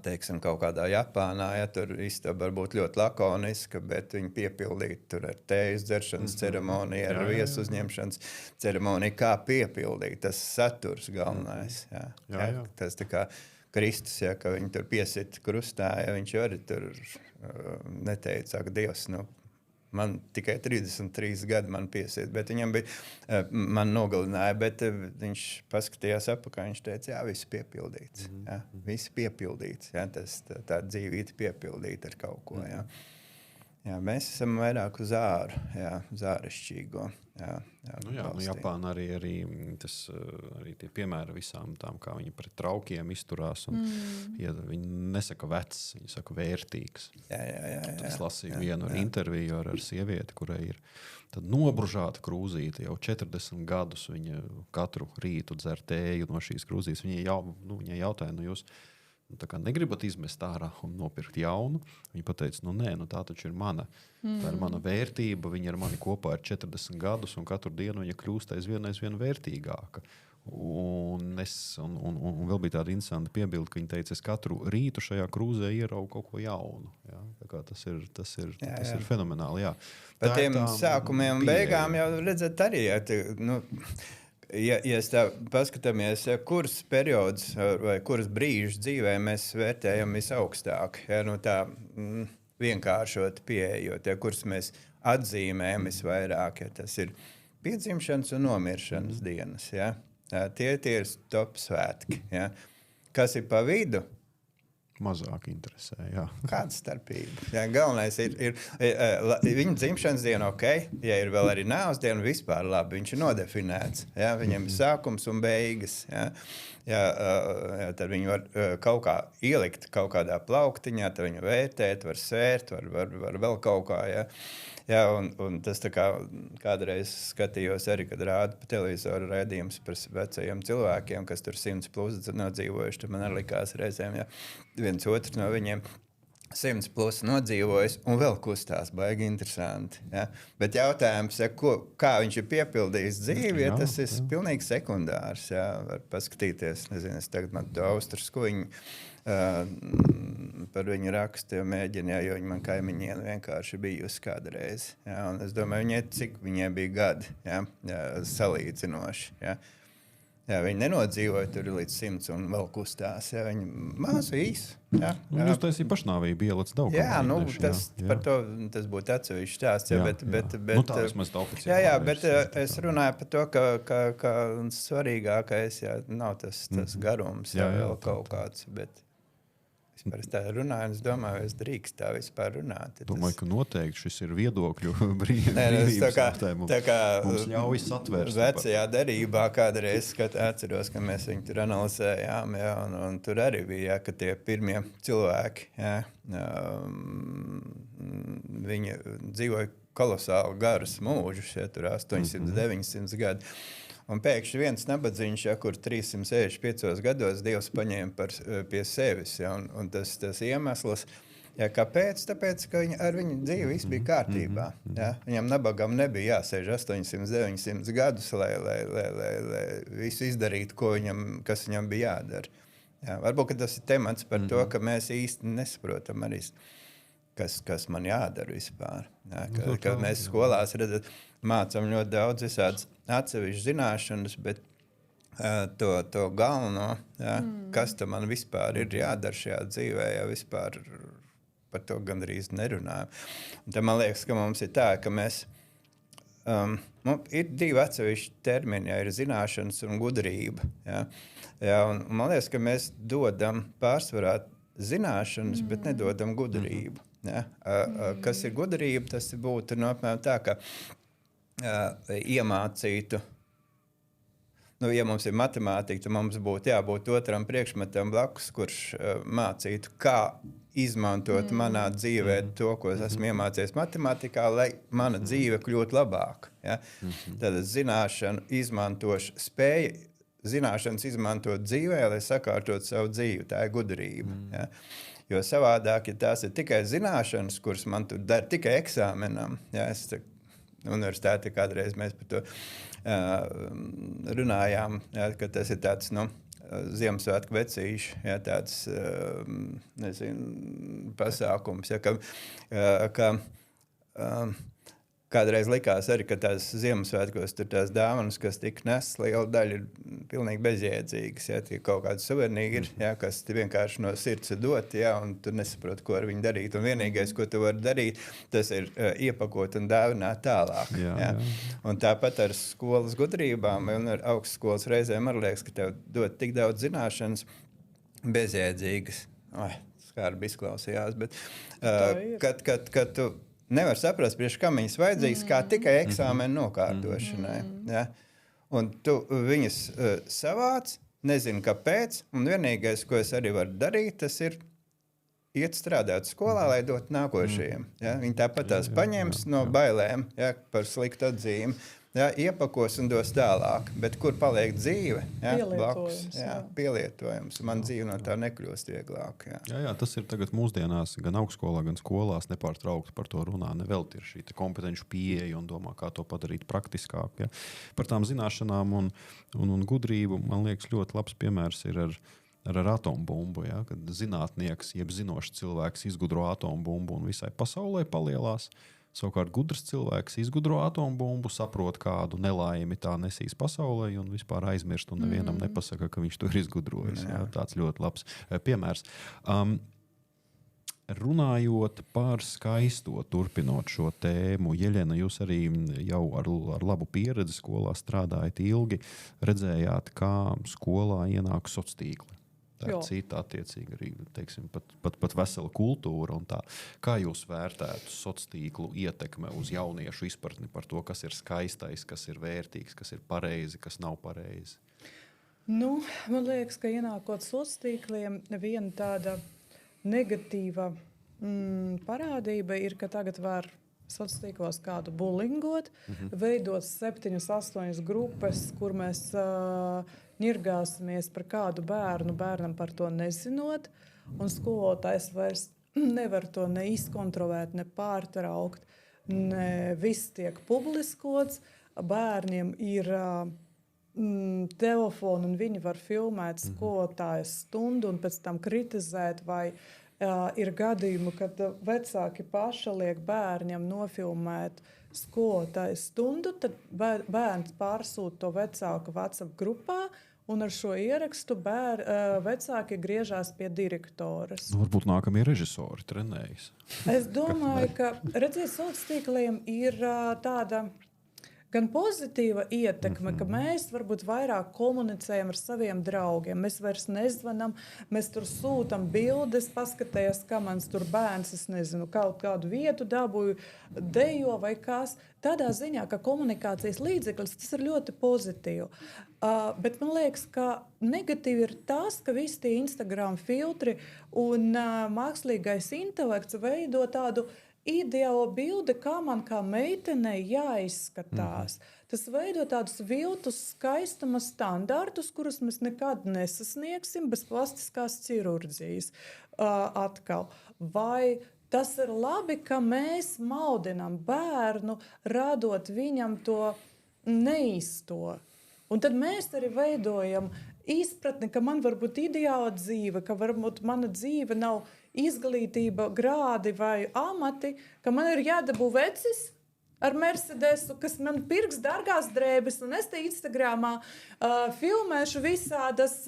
C: teiksim, kaut kādā Japānā, ja tur istaba var būt ļoti lakoniska, bet viņi piepildīt tur ar tējas dzeršanas ceremoniju, ar viesu uzņemšanas ceremoniju, kā piepildīt, tas saturs galvenais. Ja. Jā. Tas tā kā Kristus, ja, ka viņi tur piesit krustā, ja viņš arī tur neteica, saka, Dievs, man tikai 33 gadi man piesiet, bet viņam bija, man nogalināja, bet viņš paskatījās apakā, viņš teica, jā, viss piepildīts, jā, viss piepildīts, jā, tā dzīvīte piepildīta ar kaut ko, jā. Jā, mēs esam vairāk uz āru, jā, uz āršķirīgo.
B: Japāna arī tie piemēri visām tām, kā viņi pret traukiem izturās. Un, ja viņi nesaka vecs, viņi saka vērtīgs. Es lasīju vienu interviju ar sievieti, kurai ir tad nobružāta krūzīte. Jau 40 gadus viņa katru rītu dzer tēju no šīs krūzītes. Viņai jautāja, jūs tā kā negribat izmest ārā un nopirkt jaunu. Viņa pateica, tā taču ir mana. Tā ir mana vērtība, viņa ar mani kopā ir 40 gadus, un katru dienu viņa kļūst aizvien vērtīgāka. Un vēl bija tāda interesanta piebilde, ka viņa teica, es katru rītu šajā krūzē ieraugu kaut ko jaunu. Ja? Tā kā tas ir fenomenāli. Jā.
C: Par tiem sākumiem un beigām jau redzat arī, Ja tā paskatāmies, kuras periods vai kuras brīžus dzīvē mēs vērtējam visaugstāk, ja, tā vienkāršot pieejot, ja, kuras mēs atzīmējam visvairāk, ja, tas ir piedzimšanas un nomiršanas dienas. Ja. Tie ir top svētki. Ja. Kas ir pa vidu?
B: Mazāk interesē, jā.
C: Kāda starpība? Jā, galvenais ir viņa dzimšanas diena, ok, ja ir vēl arī nāves diena, vispār labi, viņš ir nodefinēts, jā, viņam ir sākums un beigas, jā. Jā, tad viņu var kaut kā ielikt kaut kādā plauktiņā, tad viņu vērtēt, var svērt, var vēl kaut kā, jā. Jā, un tas tā kā kādreiz skatījos arī, kad rāda pa televizoru raidījums par vecajiem cilvēkiem, kas tur 100+ nodzīvojuši, tad man arī likās reizēm, ja viens otrs no viņiem 100+ nodzīvojis un vēl kustās, baigi interesanti. Ja? Bet jautājums, ja, kā viņš ir piepildījis dzīvi, ja tas ir pilnīgi sekundārs. Ja? Var paskatīties, nezinu, es tagad man to Austras kuņu par viņu rakstu mēģina, jo viņa man kaimiņiem vienkārši bijusi kādreiz. Ja? Un es domāju, cik viņai bija gadi, ja? Salīdzinoši. Ja? Jā, viņi nenodzīvoja tur līdz 100 un vēl kustās. Jā, viņi mazu īsu.
B: Jūs taisīja pašnāvību ielic daudz.
C: Jā, par to tas būtu atsevišķi stāsts. Jā, bet,
B: tā vismaz tā oficiāli.
C: Jā, bet es runāju par to, ka svarīgākais nav tas garums, vēl kaut kāds, bet es tā runāju, un es domāju, es drīkst tā vispār runāt.
B: Domāju, ka noteikti šis ir viedokļu brīvības jautājums.
C: Tā kā
B: mums ļauj satvērst.
C: Vecajā derībā kādreiz atceros, ka mēs viņu tur analizējām, un tur arī bija, ka tie pirmie cilvēki, Viņa dzīvoja kolosāli garus mūžus, tur 800, 900 gadi. Un pēkšņi viens nabadzīņš, kur 365 gados Dievs paņēma pie sevis. Ja, un tas iemesls, ja, kāpēc? Tāpēc, ka ar viņu dzīvi viss bija kārtībā. Ja. Viņam nabagam nebija jāsēž 800, 900 gadus, lai visu izdarītu, kas viņam bija jādara. Ja. Varbūt tas ir temats par to, ka mēs īsti nesaprotam arī, kas man jādara vispār. Ja. Kad mēs skolās mācām ļoti daudz visādas atsevišķas zināšanas, bet to galveno, ja, kas tam man vispār ir jādara šajā dzīvē, ja vispār par to gandrīz nerunājam. Un tad man liekas, ka mums ir tā, ka mēs ir divi atsevišķi termini, ja, ir zināšanas un gudrība. Ja. Ja, un man liekas, ka mēs dodam pārsvarā zināšanas, bet nedodam gudrību. Ja. Kas ir gudrība? Tas būtu apmēram tā, ka iemācītu, ja mums ir matemātika, tad mums būtu jābūt otram priekšmetam blakus, kurš mācītu, kā izmantot manā dzīvē to, ko es esmu iemācījies matemātikā, lai mana dzīve kļūtu labāka. Ja? Tad zināšanas izmantot dzīvē, lai sakārtot savu dzīvi. Tā ir gudrība. Ja? Jo savādāk, ja tās ir tikai zināšanas, kuras man tur dara tikai eksāmenam, ja? Universitāte kādreiz mēs par to runājām, ja, ka tas ir tāds, Ziemassvētku vecīši, ja, tāds, pasākums, ja, ka kādreiz likās arī, ka tās Ziemassvētkos tur tās dāvanas, kas tika nesas, liela daļa ir pilnīgi bezjēdzīgas, ja, tie kaut kādi suvenīri, ja, kas vienkārši no sirds ir doti, ja, un tu nesaproti, ko ar viņu darīt. Un vienīgais, ko tu vari darīt, tas ir iepakot un dāvināt tālāk. Ja. Un tāpat ar skolas gudrībām un ar augstskolas reizēm arī liekas, ka tev dod tik daudz zināšanas bezjēdzīgas. Skarbi izklausījās, bet kad tu nevar saprast, priekš kam viņas vajadzīgas, kā tikai eksāmena nokārtošanai. Ja? Un tu viņas savāc, nezinu kāpēc, un vienīgais, ko es arī varu darīt, tas ir iet strādāt skolā, lai dot nākošajiem. Ja? Viņi tāpat tās paņems no bailēm, ja, par sliktu atzīmi, ja, iepakos un dos tālāk. Bet kur paliek dzīve? Ja, blakus, ja, pielietojums. Man dzīve no tā nekļūst vieglāk. Ja.
B: Jā, tas ir tagad mūsdienās gan augstskolā, gan skolās nepārtraukti par to runā. Nevelti ir šī kompetenci pieeja un domā, kā to padarīt praktiskāk. Ja. Par tām zināšanām un gudrību, man liekas, ļoti labs piemērs ir ar atombumbu. Ja, kad zinātnieks, jeb zinošs cilvēks izgudro atombumbu un visai pasaulē palielās. Savukārt gudrs cilvēks izgudro atombumbu, saprot, kādu nelaimi tā nesīs pasaulē un vispār aizmirst un nevienam nepasaka, ka viņš to ir izgudrojis. Jā, tāds ļoti labs piemērs. Runājot par skaisto, turpinot šo tēmu, Jeļena, jūs arī jau ar labu pieredzi skolā strādājat ilgi, redzējāt, kā skolā ienāk sociālā tīkli. Tā ir cita attiecīga arī, teiksim, pat vesela kultūra un tā. Kā jūs vērtētu sociālo tīklu ietekme uz jauniešu izpratni par to, kas ir skaistais, kas ir vērtīgs, kas ir pareizi, kas nav pareizi?
D: Man liekas, ka ienākot sociāliem tīkliem, viena tāda negatīva parādība ir, ka tagad var sociālos tīklos kādu bullingot, veidot 7, 8 grupas, kur mēs ņirgāsimies par kādu bērnam par to nezinot, un skolotājs vairs nevar to ne izkontrolēt, ne pārtraukt, ne viss tiek publiskots. Bērniem ir telefoni, un viņi var filmēt skolotājas stundu un pēc tam kritizēt, vai ir gadījumi, kad vecāki paši liek bērniem nofilmēt skolotājas stundu, tad bērns pārsūta to vecāku WhatsApp grupā, un ar šo ierakstu vecāki griežās pie direktoras.
B: Varbūt nākamie režisori trenējas.
D: Es domāju, ka sociāliem tīkliem ir tāda gan pozitīva ietekme, ka mēs varbūt vairāk komunicējam ar saviem draugiem. Mēs vairs nezvanām, mēs tur sūtam bildes, paskaties, kā mans tur bērns, es nezinu, kaut kādu vietu dabūju, dejo vai kas. Tādā ziņā, ka komunikācijas līdzeklis, tas ir ļoti pozitīvi. Bet man liekas, ka negatīvi ir tas, ka visi tie Instagram filtri un mākslīgais intelekts veido tādu ideālo bildi, kā man kā meitenei jāizskatās. Tas veido tādus viltus skaistuma standartus, kurus mēs nekad nesasniegsim bez plastiskās ķirurģijas atkal. Vai tas ir labi, ka mēs maldinām bērnu, radot viņam to neīsto? Un tad mēs arī veidojam izpratni, ka man var būt ideāla dzīve, ka varbūt mana dzīve nav izglītība, grādi vai amati, ka man ir jādabū vecis ar Mercedesu, kas man pirks dārgās drēbes, un es te Instagramā filmēšu visādas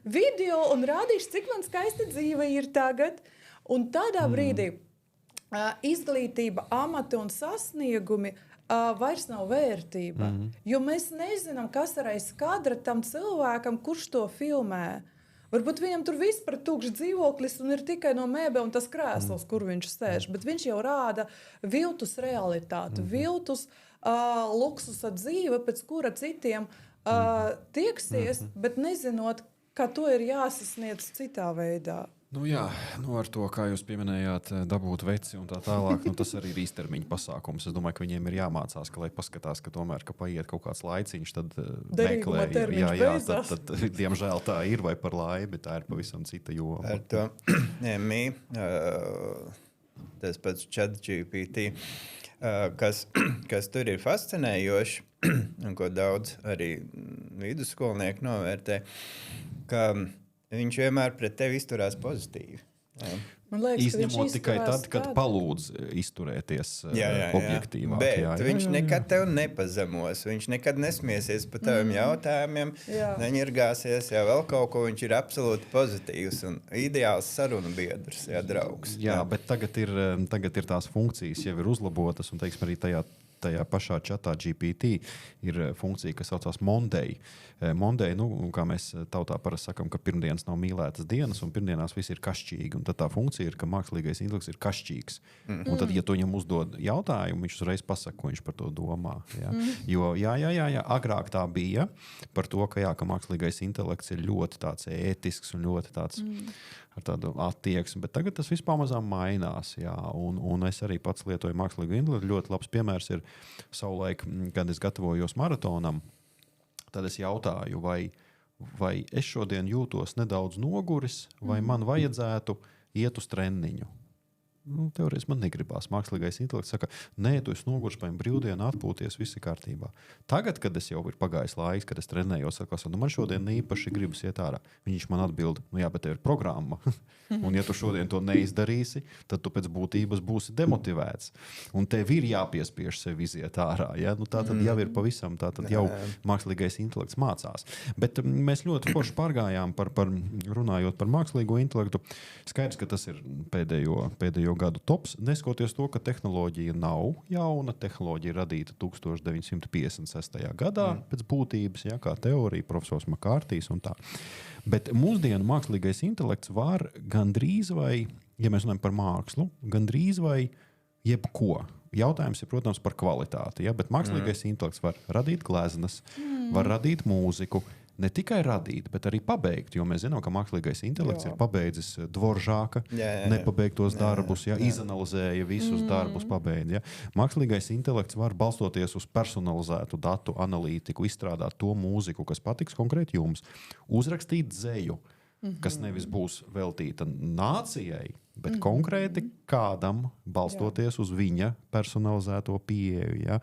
D: video un rādīšu, cik man skaista dzīve ir tagad. Un tādā brīdī izglītība, amati un sasniegumi vairs nav vērtība. Jo mēs nezinām, kas ir aiz kadra tam cilvēkam, kurš to filmē. Varbūt viņam tur vispār tukšs dzīvoklis un ir tikai no mēbel un tas krēsls, kur viņš sēž. Bet viņš jau rāda viltus realitāti, viltus luksusa dzīve, pēc kura citiem tieksies, bet nezinot, ka to ir jāsasniedz citā veidā.
B: Ar to, kā jūs pieminējāt, dabūt veci un tā tālāk, tas arī ir īstermiņa pasākums. Es domāju, ka viņiem ir jāmācās, lai paskatās, ka tomēr, ka paiet kaut kāds laiciņš, tad meklē. Tad, diemžēl tā ir vai par laimi, tā ir pavisam cita joma.
C: Ar to tas pats ChatGPT, kas tur ir fascinējoši, un ko daudz arī vidusskolnieki novērtē, ka viņš vienmēr pret tevi izturās pozitīvi.
D: Man liekas,
B: izņemot tikai tad, kad palūdz izturēties objektīvāk.
C: Bet viņš nekad tev nepazemos, viņš nekad nesmiesies par taviem jautājumiem, neņirgāsies, vēl kaut ko, viņš ir absolūti pozitīvs un ideāls sarunu biedrs, draugs.
B: Bet tagad ir tās funkcijas jau ir uzlabotas un, teiksim, arī tajā pašā chatā GPT ir funkcija, kas saucās Monday. Monday, kā mēs tautā parasti sakam, ka pirmdienas nav mīlētas dienas un pirmdienās viss ir kašķīgi. Un tad tā funkcija ir, ka mākslīgais intelekts ir kašķīgs. Un tad, ja tu viņam uzdod jautājumu, viņš uzreiz pasaka, ko viņš par to domā. Jo, agrāk tā bija par to, ka mākslīgais intelekts ir ļoti tāds ētisks un ļoti tāds ar tādu attieksmi, bet tagad tas viss pamazām mainās. Un es arī pats lietoju mākslīgu intelektu. Ļoti labs piemērs ir savulaik, kad es gatavojos maratonam, tad es jautāju, vai es šodien jūtos nedaudz noguris, vai man vajadzētu iet uz treniņu. Teorētiski man negribās. Mākslīgais intelekts saka, nē, tu esi noguris, paņem brīvdienu, atpūties, viss ir kārtībā. Tagad, kad es jau ir pagājis laiks, kad es trenējos, man šodien īpaši gribas iet ārā. Viņš man atbild, bet tev ir programma. Un ja tu šodien to neizdarīsi, tad tu pēc būtības būsi demotivēts. Un tev ir jāpiespiež sevi iziet ārā. Tā tad jau ir pavisam, tā tad jau mākslīgais intelekts mācās. Bet mēs ļoti forši pārgājām runājot par mākslīgo intelektu. Skaidrs, ka tas ir pēdējo gadu tops, neskoties to, ka tehnoloģija nav jauna. Tehnoloģija radīta 1956. gadā pēc būtības, kā teorija, profesors Makārtīs un tā. Bet mūsdienu mākslīgais intelekts var gandrīz vai, ja mēs runājam par mākslu, gandrīz vai jebko. Jautājums ir, protams, par kvalitāti, bet mākslīgais intelekts var radīt gleznas, var radīt mūziku, ne tikai radīt, bet arī pabeigt, jo mēs zinām, ka mākslīgais intelekts ir pabeidzis Dvoržāka nepabeigtos darbus, izanalizēja visus darbus, pabeidz. Mākslīgais intelekts var balstoties uz personalizētu datu analītiku, izstrādāt to mūziku, kas patiks konkrēti jums, uzrakstīt dzeju, kas nevis būs veltīta nācijai, bet konkrēti kādam, balstoties uz viņa personalizēto pieeju.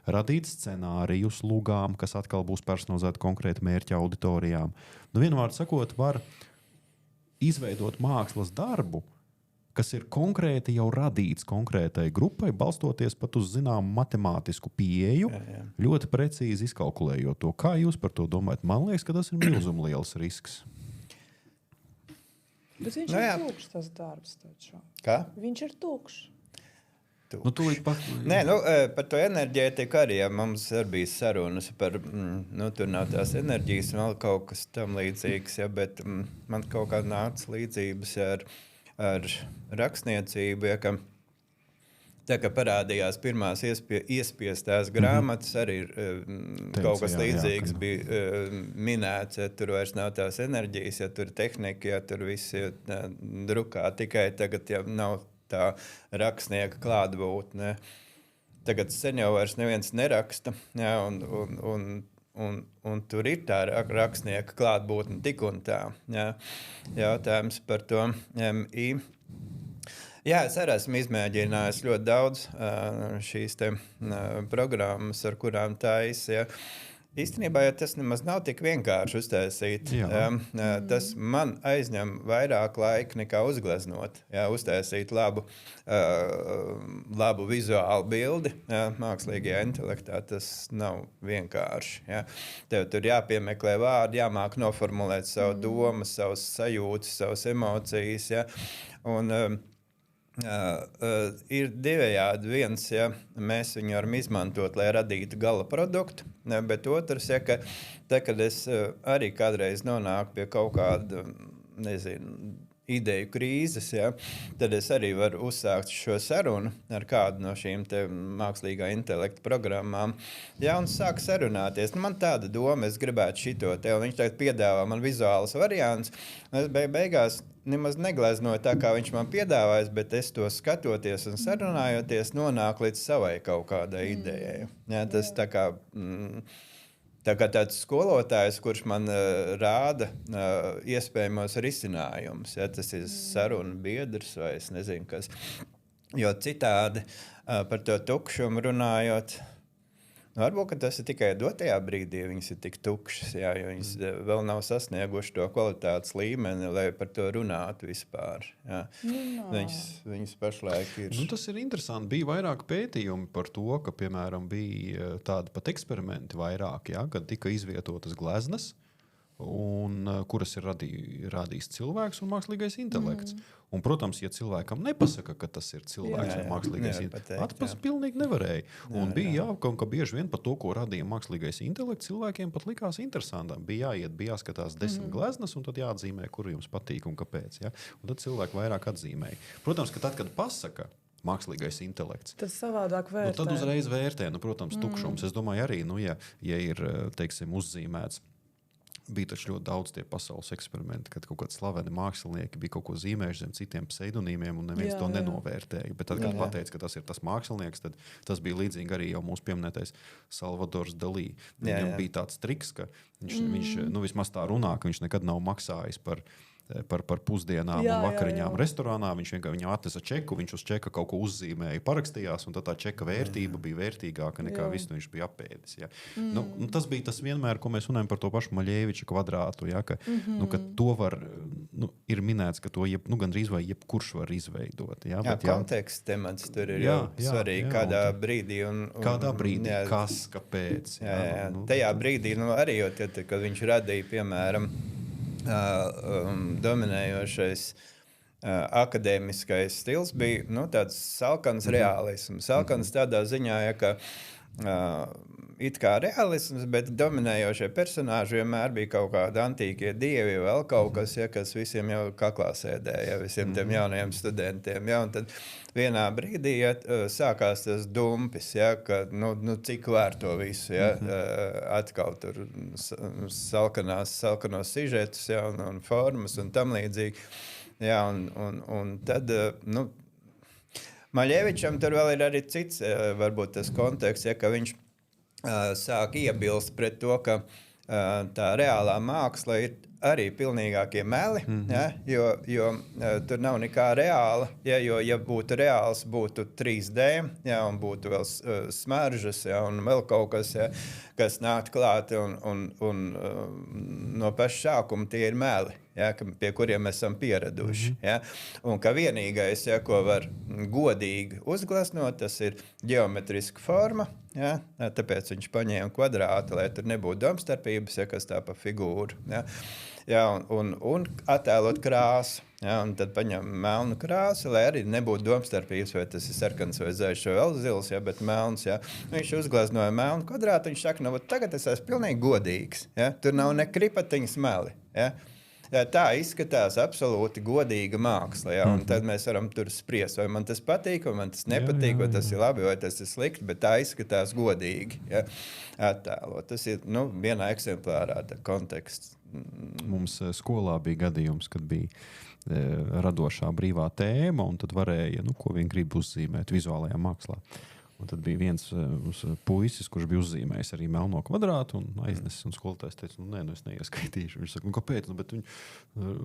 B: Radīt scenārijus lugām, kas atkal būs personalizēti konkrēti mērķa auditorijām. Vienvārdu sakot, var izveidot mākslas darbu, kas ir konkrēti jau radīts konkrētai grupai, balstoties pat uz zināmu matemātisku pieeju, ļoti precīzi izkalkulējot to. Kā jūs par to domājat? Man liekas, ka tas ir milzumliels risks.
D: Bet viņš ir tūkšs tas darbs taču.
C: Kā?
D: Viņš ir tūkšs.
B: Nu, tūlīt pat.
C: Nē, par to enerģētiku arī mums arī bija sarunas par, tur nav tās enerģijas un vēl kaut kas tam līdzīgs, bet man kaut kā nāca līdzības ar rakstniecību, ka tā kā parādījās pirmās iespiestās grāmatas, arī kaut kas līdzīgs bija minēts, ja tur vairs nav tās enerģijas, ja tur tehnika, ja tur viss drukā, tikai tagad jau nav tā rakstnieka klātbūtne. Tagad sen jau vairs neviens neraksta, ja, un tur ir tā rakstnieka klātbūtne tik un tā. Ja. Jautājums par to MI. Jā, es arī esmu izmēģinājis ļoti daudz šīs programmas, ar kurām taisa. Ja. Īstenībā tas nemaz nav tik vienkārši uztaisīt. Tas man aizņem vairāk laika nekā uzgleznot. Ja, uztaisīt labu vizuālu bildi mākslīgajā intelektā. Tas nav vienkārši. Ja. Tev tur jāpiemeklē vārdi, jāmāk noformulēt savu domu, savas sajūtas, savas emocijas. Ja. Un, ir divējādi. Viens, ja mēs viņu varam izmantot, lai radītu gala produktu, bet otrs, ja, ka te, kad es arī kādreiz nonāku pie kaut kāda, ideju krīzes, ja, tad es arī varu uzsākt šo sarunu ar kādu no šīm te mākslīgā intelekta programmām. Ja, un sāk sarunāties. Man tāda doma, es gribētu šito te, un viņš tagad piedāvā man vizuāls variants. Es beigās nemaz negleznoju tā, kā viņš man piedāvājas, bet es to skatoties un sarunājoties nonāku līdz savai kaut kādai idejai. Ja, tas tā kā tāds skolotājs, kurš man rāda iespējamos risinājumus. Ja, tas ir saruna biedrs vai es nezinu kas. Jo citādi par to tukšumu runājot, varbūt tas ir tikai dotajā brīdī, viņas ir tik tukšas, jā, jo viņas vēl nav sasnieguši to kvalitātes līmeni, lai par to runātu vispār. Jā. Viņas pašlaik ir.
B: Tas ir interesanti. Bija vairāk pētījumi par to, ka, piemēram, bija tādi pat eksperimenti vairāk, jā, kad tika izvietotas gleznas, kuras ir radījis cilvēks un mākslīgais intelekts. Un, protams, ja cilvēkam nepasaka, ka tas ir cilvēks un mākslīgais intelekts, atpazīt pilnīgi nevarēja. Un bija jāapkam, ka bieži vien par to, ko radīja mākslīgais intelekts, cilvēkiem pat likās interesantām. Bija jāskatās 10 gleznas un tad jāatzīmē, kur jums patīk un kāpēc. Ja? Un tad cilvēki vairāk atzīmēja. Protams, ka tad, kad pasaka mākslīgais intelekts,
D: tad savādāk vērtē.
B: Tad uzreiz vērtē, protams, tukšums. Es domāju arī, ja ir, teiksim, uzzīmēts, bija taču ļoti daudz tie pasaules eksperimenti, kad kaut kādi slaveni mākslinieki bija kaut ko zīmējuši zem citiem pseidonīmiem un neviens to nenovērtēja. Bet tad, kad pateica, ka tas ir tas mākslinieks, tad tas bija līdzīgi arī jau mūsu pieminētais Salvadors Dalī. Viņam bija tāds triks, ka viņš vismaz tā runā, ka viņš nekad nav maksājis par pusdienām un vakariņām restorānā. Viņš vienkārši viņam atnesa čeku, viņš uz čeka kaut ko uzzīmēja, parakstījās, un tad tā čeka vērtība bija vērtīgāka nekā visu viņš bija apēdis. Ja. Tas bija tas vienmēr, ko mēs runājam par to pašu Maļeviča kvadrātu, ja, ka to var, ir minēts, ka to gandrīz vai jebkurš var izveidot. Ja, bet,
C: konteksts temats tur ir svarīgi, kādā brīdī.
B: Kādā brīdī, kas, kāpēc.
C: Tajā brīdī arī, jo tad, kad viņš radīja, piemēram, dominējošais akadēmiskais stils bija tāds salkans realisms. Salkans tādā ziņā, ja, ka it kā realisms, bet dominējošie personāži vienmēr bija kaut kādi antīkie dievi, vēl kaut kas, ja, kas visiem jau kaklā sēdēja, visiem tiem jaunajiem studentiem. Ja, un tad vienā brīdī sākās tas dumpis, ja, ka cik var to visu, ja, atkal tur salkanos sižetus, ja, un formas un tam līdzīgi. Ja, un tad, Maļevičam tur vēl ir arī cits, varbūt tas konteksts, ja, ka viņš sāk iebilst pret to, ka tā reālā māksla ir arī pilnīgākie meli, ja, jo tur nav nekā reāla, ja, jo ja būtu reāls, būtu 3D, ja, un būtu vēl smaržas, ja, un vēl kaut kas, ja, kas nāk klāt, un no paša sākuma tie ir meli, ja, pie kuriem mēs esam pieraduši. Ja, un ka vienīgais, ja, ko var godīgi uzgleznot, tas ir ģeometriska forma, ja, tāpēc viņš paņēma kvadrātu, lai tur nebūtu domstarpības, ja, kas tā pa figūru. Ja. jā, un attēlot krāsu. Ja, un tad paņem melnu krāsu, lai arī nebūtu domstarpības, vai tas ir sarkans vai zaļš vai vēl zils, ja, bet melns. Ja. Viņš uzgleznoja melnu kvadrātu, viņš saka, nu, tagad es esmu pilnīgi godīgs. Ja. Tur nav ne kripatiņas meli. Ja. Ja, tā izskatās absolūti godīga māksla. Ja, un tad mēs varam tur spriest, vai man tas patīk, vai man tas nepatīk, vai tas ir labi, vai tas ir slikti, bet tā izskatās godīgi. Ja, attēlot. Tas ir vienā eksemplārā konteksts.
B: Mums skolā bija gadījums, kad bija radošā brīvā tēma, un tad varēja, ko vien grib uzzīmēt vizuālajā mākslā. Un tad bija viens puisis, kurš bija uzzīmējis arī melno kvadrātu un aiznesis, un skolotājs teica, es neieskaitīšu. Viņš saka, kāpēc? Bet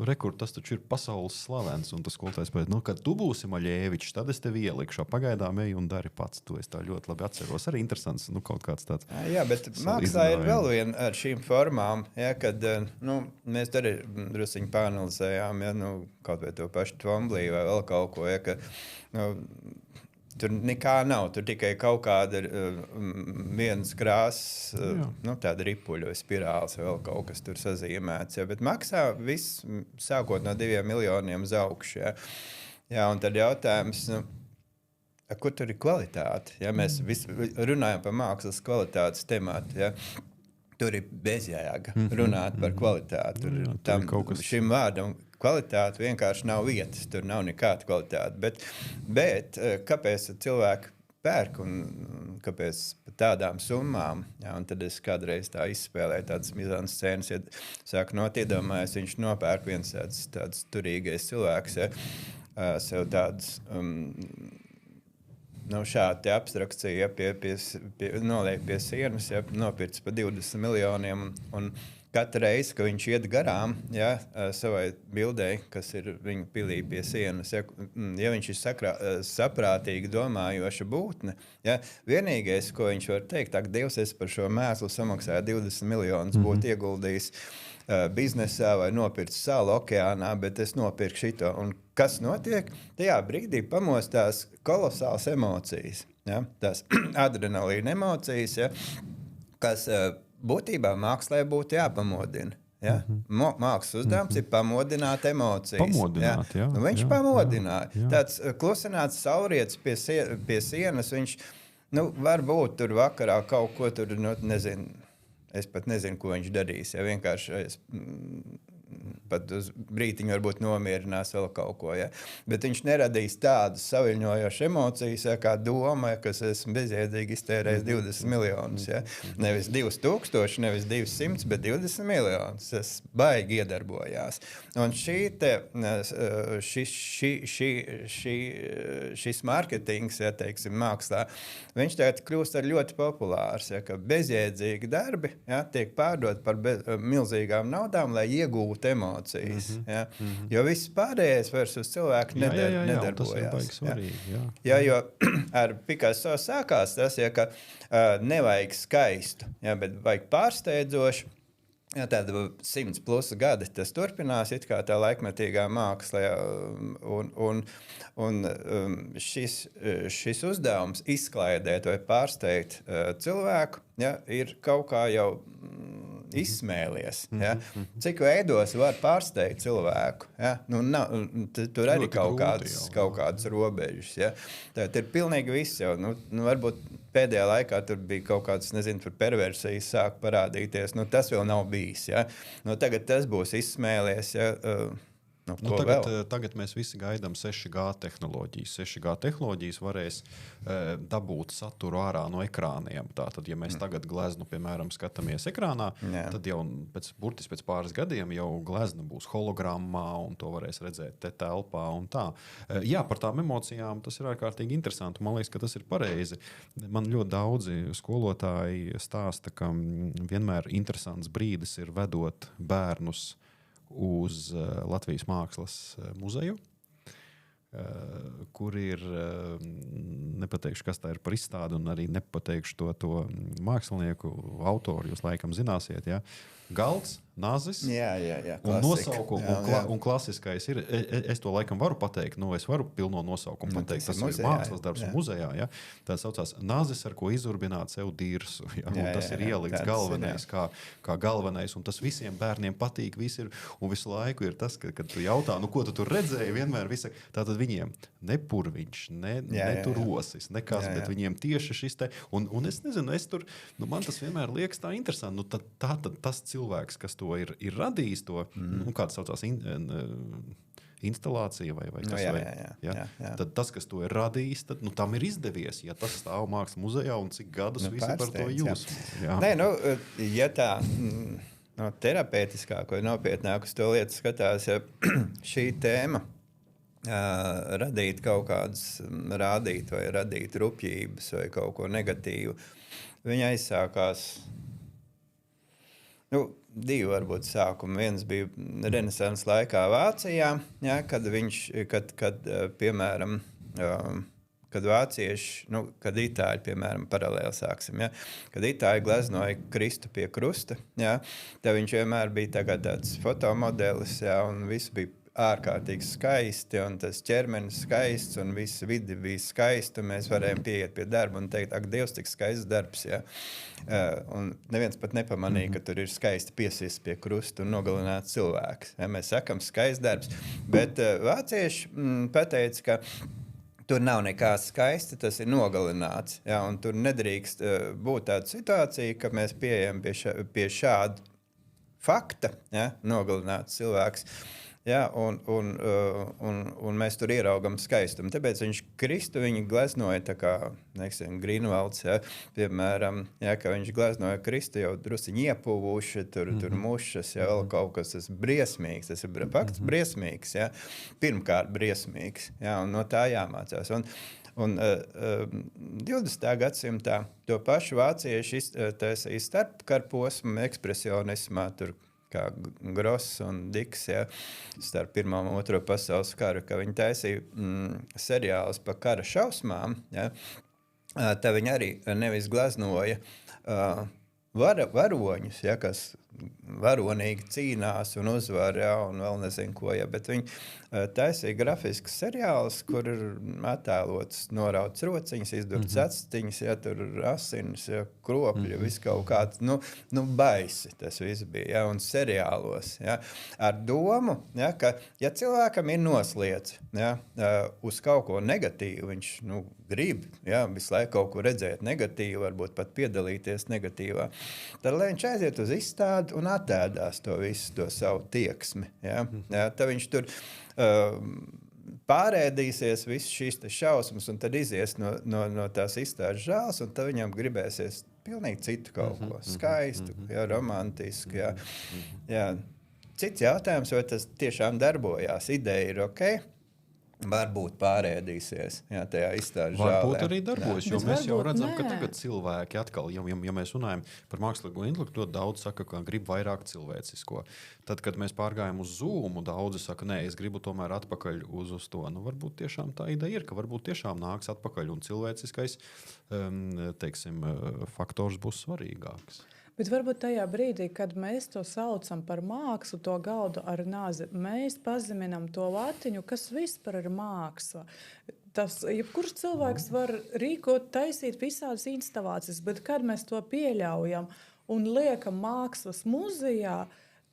B: rekord, tas taču ir pasaules slavens. Un tas skolotājs pēc, kad tu būsi Maļēvičs, tad es tevi ielikšu. Pagaidām eju un dari pats. To es tā ļoti labi atceros. Arī interesants, kaut kāds tāds.
C: Jā, bet mākslā ir vēl viena ar šīm formām, ja, kad mēs arī drusiņi pāanalizējām, ja, kaut vai to pašu Twombly vai vēl kaut ko, ja, ka, tur nekā nav, tur tikai kaut kāda vienas krāsas, tāda ripuļu vai spirāls vai vēl kaut kas tur sazīmēts. Ja, bet maksā viss sākot no 2 miljoniem uz augšu. Ja. Jā, un tad jautājums, kur tur ir kvalitāte? Ja, mēs runājam par mākslas kvalitātes tematu. Ja. Tur ir bezjēga runāt par kvalitāti. Šim vārdam kvalitāte vienkārši nav vietas, tur nav nekāda kvalitāte. Bet kāpēc cilvēki pērk un kāpēc par tādām summām? Ja, un tad es kādreiz tā izspēlēju tādas mizanscēnas, ja sāku iedomājies, viņš nopērk viens tāds turīgais cilvēks, ja, sev tādas šāda abstrakcija, ja, noliek pie sienas, ja, nopircis par 20 miljoniem un katru reizi, kad viņš iet garām, ja, savai bildei, kas ir viņa pilī pie sienas, ja viņš ir saprātīgi domājoša būtne, ja, vienīgais, ko viņš var teikt, ak, Dievs, es par šo mēslu samaksāju 20 miljonus, būtu ieguldījis biznesā vai nopirkt salu okeānā, bet es nopirku šito. Un kas notiek? Tajā brīdī pamostās kolosāls emocijas, ja, tās adrenalīna emocijas, ja, kas būtībā mākslē būtu jāpamodina. Ja? Mākslas uzdevums ir pamodināt emocijas.
B: Pamodināt, jā.
C: Viņš pamodināja. Jā. Tāds klusināts saulrietis pie sienas, viņš, varbūt tur vakarā kaut ko tur, nezinu, es pat nezinu, ko viņš darīs. Ja? Vienkārši pat uz brītiņu varbūt nomierinās vēl kaut ko. Ja? Bet viņš neradīs tādas saviļņojošas emocijas, ja, kā doma, ja, kas esmu bezjēdzīgi iztērējis 20 miljonus. Ja? Nevis 2000, nevis 200, bet 20 miljonus. Tas baigi iedarbojās. Un šis marketings, ja, teiksim, mākslā, viņš tagad kļūst ar ļoti populārs, ja, ka bezjēdzīgi darbi, ja, tiek pārdot par milzīgām naudām, lai iegūtu emocijas. Ja? Jo viss pārējais vairs uz cilvēku nedarbojās.
B: Tas ir svarīgi.
C: Ja, jo ar Picasso sākās tas, ja, ka nevajag skaistu, ja, bet vajag pārsteidzošu. Ja, tāda 100+ gadi tas turpinās, it kā tā laikmetīgā māksla. Ja, un šis uzdevums izklaidēt vai pārsteigt cilvēku, ja, ir kaut kā jau izsmēlies. Ja? Cik veidos var pārsteigt cilvēku? Ja? Tur arī kaut kādas robežas. Ja? Tā ir pilnīgi viss jau. Varbūt pēdējā laikā tur bija kaut kādas, nezinu, perversijas sāk parādīties. Tas vēl nav bijis. Ja? Tagad tas būs izsmēlies. Ja?
B: Tagad mēs visi gaidām 6G tehnoloģijas. 6G tehnoloģijas varēs dabūt saturu ārā no ekrāniem. Tātad, ja mēs tagad gleznu, piemēram, skatāmies ekrānā, tad jau burtiski pēc pāris gadiem jau glezna būs hologrammā un to varēs redzēt te telpā un tā. Jā, par tām emocijām tas ir ārkārtīgi interesanti. Man liekas, ka tas ir pareizi. Man ļoti daudzi skolotāji stāsta, ka vienmēr interesants brīdis ir vedot bērnus uz Latvijas mākslas muzeju, kur ir, nepateikšu, kas tā ir par izstādi, un arī nepateikšu to mākslinieku autoru, jūs laikam zināsiet, ja? Galds nazis.
C: Jā,
B: Un
C: klasika.
B: nosaukums, un klasiskais ir, es to laikam varu pateikt, es varu pilno nosaukumu pateikt, tas ir mākslas darbs muzejā, ja? Tā saucās nazis, ar ko izurbināt sev dirsu, ja? Un tas ir ielikts galvenais, kā galvenais, un tas visiem bērniem patīk, un visu laiku ir tas, kad tu jautā, ko tu tur redzēji, vienmēr visi, tātad viņiem ne purviņš, ne tur rosis, nekas, bet viņiem tieši šis te, un es nezinu, man tas vienmēr liekas tā interesanti, tad tas cilvēks, kas to ir radījis, to, kāds saucās instalācija vai kas
C: jā.
B: Tad tas, kas to ir radījis, tad tam ir izdevies, ja tas stāv mākslas muzejā un cik gadus visi par to jūs.
C: Nē, ja tā terapeitiskāk vai nopietnāk uz to lietu skatās, ja šī tēma radīt kaut kādas rādīt vai radīt rupjības vai kaut ko negatīvu, viņa aizsākās divi varbūt sākumi. Viens bija Renesanses laikā Vācijā, ja, kad piemēram, kad vācieši, kad itāļi, piemēram, paralēli sāksim, ja, kad itāļi gleznoja Kristu pie krusta, ja, tad viņš vienmēr bija tagad tāds fotomodelis, ja, un viss bija ārkārtīgi skaisti, un tas ķermenis skaists, un visa vidi bija skaista, un mēs varējām pieiet pie darba un teikt, ak, Dievs, tik skaists darbs, ja. Un neviens pat nepamanīja, ka tur ir skaisti piesists pie krusta un nogalināts cilvēks. Ja, mēs sakam, skaists darbs. Bet vācieši pateica, ka tur nav nekā skaista, tas ir nogalināts. Ja, un tur nedrīkst būt tāda situācija, ka mēs pieejam pie šāda fakta, ja, nogalināts cilvēks. Ja, un mēs tur ieraugam skaistumu. Tāpēc viņš Kristu gleznoja tā kā, Grīnvalds, ja, piemēram, ja, ka viņš gleznoja Kristu jau drusiņi iepuvuši, tur mušas, ja, vēl kaut kas tas briesmīgs, tas ir fakts briesmīgs, ja, pirmkārt briesmīgs, ja, un no tā jāmācās. Un 20. gadsimtā to pašu vācieši taisīja starpkarposmu ekspresionismā, tur kā Gross un Diks, ja, starp Pirmo un Otro pasaules karu, ka viņi taisīja seriālus par kara šausmām, ja, tad viņi arī nevis gleznoja varoņus, ja, kas varonīgi cīnās un uzvar, ja, un vēl nezinu ko, ja, bet viņi taisīja grafiskus seriālus, kur ir attēlots norauts rociņas, izdurts actiņas, ja, tur asinis, ja, kropļi, viss kaut kāds, baisi tas viss bija, ja, un seriālos, ja, ar domu, ja, ka, ja cilvēkam ir nosliec, ja, uz kaut ko negatīvu, viņš, grib, ja, visu laiku kaut ko redzēt negatīvu, varbūt pat piedalīties negatīvā, tad, lai viņš aiziet uz izstādi un attēdās to visu, to savu tieksmi, ja, ja, tad viņš tur pārēdīsies visu šīs šausmas un tad izies no tās izstādes žāls un tad viņam gribēsies pilnīgi citu kaut ko skaistu, ja, romantisku, ja, ja. Cits jautājums, vai tas tiešām darbojās, ideja ir ok, varbūt pārēdīsies, ja, tajā izstādes žālē.
B: Varbūt arī darbojas, jo mēs jau redzam, ka tagad cilvēki atkal, ja mēs runājam par mākslīgo intelektu, ļoti daudz saka, ka grib vairāk cilvēcisko. Tad, kad mēs pārgājam uz Zoom, daudzi saka, nē, es gribu tomēr atpakaļ uz to. Varbūt tiešām tā ideja ir, ka varbūt tiešām nāks atpakaļ un cilvēciskais, faktors būs svarīgāks.
D: Bet varbūt tajā brīdī, kad mēs to saucam par mākslu, to gaudu ar nāzi, mēs pazeminam to latiņu, kas vispār ir māksla. Jebkurš cilvēks var rīkot, taisīt visādas instalācijas, bet kad mēs to pieļaujam un liekam mākslas muzejā,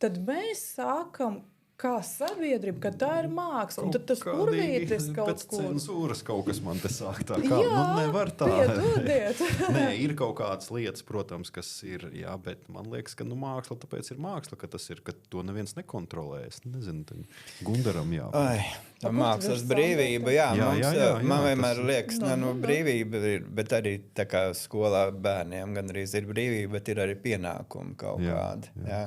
D: tad mēs sākam kā sabiedrība, ka tā ir māksla. Un tad tas purvītis kaut ko...
B: Cenzūras kaut kas man te sāk tā kā. Jā, nevar tā.
D: Piedodiet.
B: Nē, ir kaut kādas lietas, protams, kas ir, jā, bet man liekas, ka māksla tāpēc ir māksla, ka tas ir, ka to neviens nekontrolē. Es nezinu, Gundaram jā.
C: Tā mākslas brīvība, jā. Man vienmēr liekas, brīvība ir, bet arī tā kā skolā bērniem gan arī ir brīvība, bet ir arī pienākumi kaut kādi. Jā.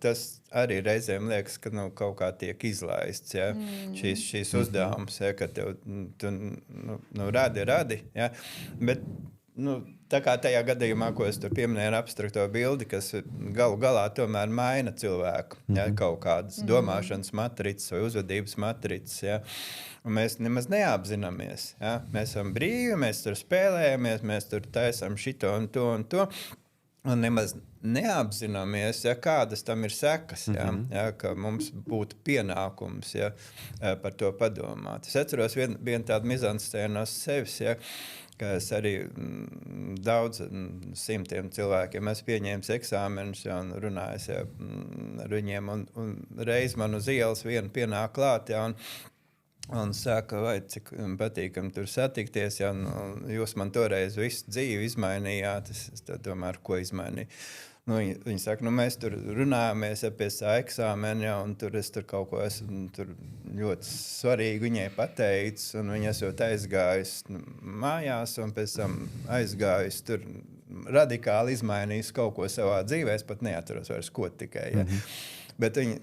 C: Tas arī reizēm liekas, ka kaut kā tiek izlaists, ja, šīs uzdevums, ja, ka tev, tu radi, ja, bet, tā kā tajā gadījumā, ko es tur pieminēju ar abstrakto bildi, kas galu galā tomēr maina cilvēku, ja, kaut kādas domāšanas matricas vai uzvedības matricas, ja, un mēs nemaz neapzināmies, ja, mēs esam brīvi, mēs tur spēlējamies, mēs tur taisam šito un to un to. un nemaz neapzināmies, kādas tam ir sekas, ka mums būtu pienākums par to padomāt. Es atceros vienu tādu mizanstēnu no sevis, ka es arī daudz simtiem cilvēkiem esmu pieņēmis eksāmenus un runājis ar viņiem, un reiz man uz ielas vienu pienāk klāt, un saka, vai cik patīkam tur satikties, un jūs man toreiz visu dzīvi izmainījāt, es tomēr ko izmainīju. Viņi saka, mēs tur runājāmies pie tā eksāmena, un es tur kaut ko esmu ļoti svarīgi viņai pateicis, un viņa esot aizgājusi mājās, un pēc tam aizgājusi tur radikāli izmainījis kaut ko savā dzīvē, es pat neatceros vairs, ko tikai. Bet viņi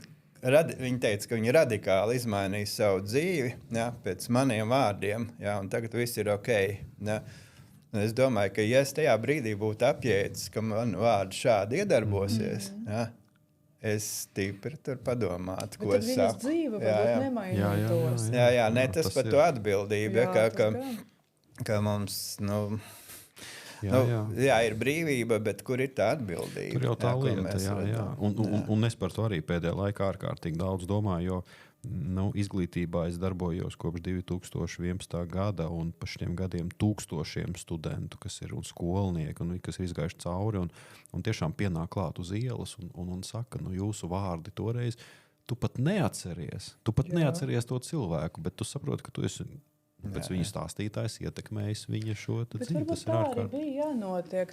C: teica, ka viņi radikāli izmainīja savu dzīvi pēc maniem vārdiem, un tagad viss ir ok. Es domāju, ka ja es tajā brīdī būtu apjēdzis, ka man vārdi šādi iedarbosies, es stipri tur padomātu, ko es saku.
D: Bet tad viņas dzīve varbūt nemainītos.
C: Jā, tas par to atbildību, ka mums, ir brīvība, bet kur ir tā atbildība?
B: Tur jau tā lieta, jā. Un es par to arī pēdējā laikā ārkārtīgi daudz domāju, jo izglītībā es darbojos kopš 2011. gada, un pa šiem gadiem tūkstošiem studentu, kas ir un skolnieki, un kas ir izgājuši cauri, un tiešām pienāk klāt uz ielas un saka, jūsu vārdi toreiz, tu pat neatceries to cilvēku, bet tu saproti, ka tu esi pēc viņa stāstītājs ietekmējis viņa šo dzīvi.
D: Bet tā arī bija jānotiek.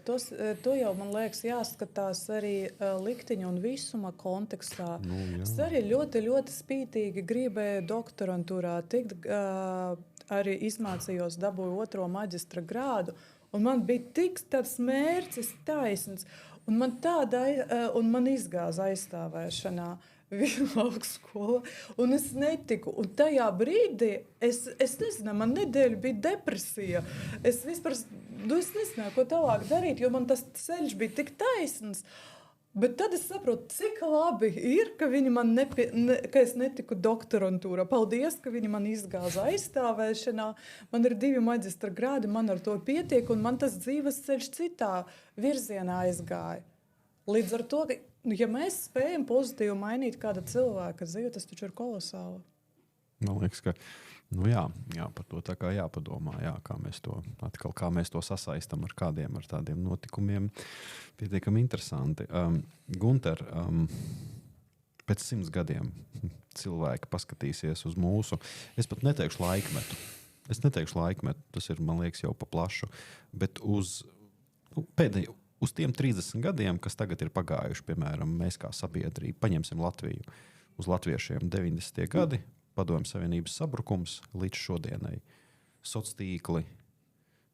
D: To jau, man liekas, jāskatās arī likteņa un visuma kontekstā. Es arī ļoti, ļoti spītīgi gribēju doktorantūrā tikt, arī izmācījos, dabūju 2. maģistra grādu, un man bija tik tāds mērķis taisns, un man izgāza aizstāvēšanā augstskola, un es netiku. Un tajā brīdī, es nezinu, man nedēļa bija depresija. Es vispār, es nezināju, ko tālāk darīt, jo man tas ceļš bija tik taisns. Bet tad es saprotu, cik labi ir, ka viņi man ka es netiku doktorantūrā. Paldies, ka viņi man izgāza aizstāvēšanā. Man ir 2 maģistra grādi, man ar to pietiek, un man tas dzīves ceļš citā virzienā aizgāja. Līdz ar to, ja mēs spējam pozitīvi mainīt kāda cilvēka dzīvi, tas taču ir kolosāli.
B: Man liekas, ka par to tā kā jāpadomā, kā mēs to sasaistam ar tādiem notikumiem. Pietiekami interesanti. Gunter, pēc 100 gadiem cilvēki paskatīsies uz mūsu, es pat neteikšu laikmetu, tas ir, man liekas, jau pa plašu, bet uz tiem 30 gadiem, kas tagad ir pagājuši, piemēram, mēs kā sabiedrība, paņemsim Latviju, uz latviešiem 90. gadi, Padomju Savienības sabrukums līdz šodienai. Sociāltīkli,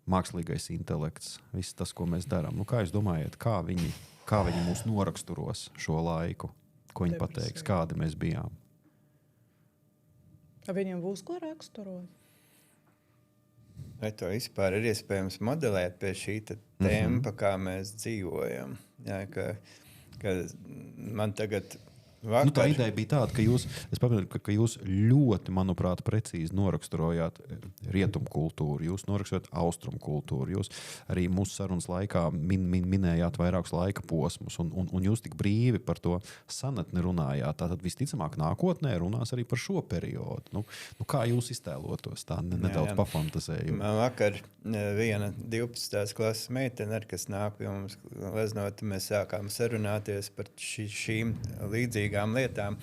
B: mākslīgais intelekts, viss tas, ko mēs darām. Kā jūs domājat, kā viņi mūs noraksturos šo laiku? Ko viņi pateiks, kādi mēs bijām?
D: Viņiem būs ko raksturot?
C: Vai to vispār ir iespējams modelēt pie šī tempa, kā mēs dzīvojam? Jā, ka man tagad vakar...
B: Tā ideja bija tāda, ka jūs ļoti, manuprāt, precīzi noraksturojāt rietumu kultūru, jūs noraksturojāt austrumu kultūru, jūs arī mūsu sarunas laikā minējāt vairākus laika posmus, un jūs tik brīvi par to sanatni runājāt. Tātad visticamāk nākotnē runās arī par šo periodu. Kā jūs iztēlotos tā nedaudz pafantazējot?
C: Man vakar viena 12. klases meitene, kas nāk pie mums leznot, mēs sākām sarunāties par šīm līdzīgām lietām.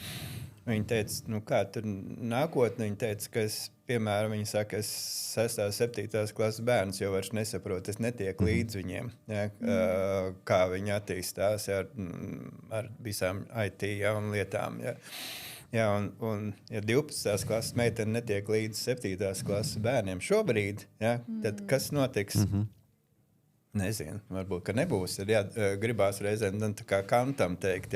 C: Viņa teica, kā tur nākotnē, viņa teica, ka es, piemēram, viņa saka, es 6. 7. klases bērns jau vairs nesaprotu, es netieku līdz viņiem, kā viņi attīstās ar visām IT un lietām. Ja, un ja 12. klases meitene netiek līdz 7. klases bērniem šobrīd, tad kas notiks? Nezinu, varbūt, ka nebūs. Gribās reizēm tā kā Kantam teikt,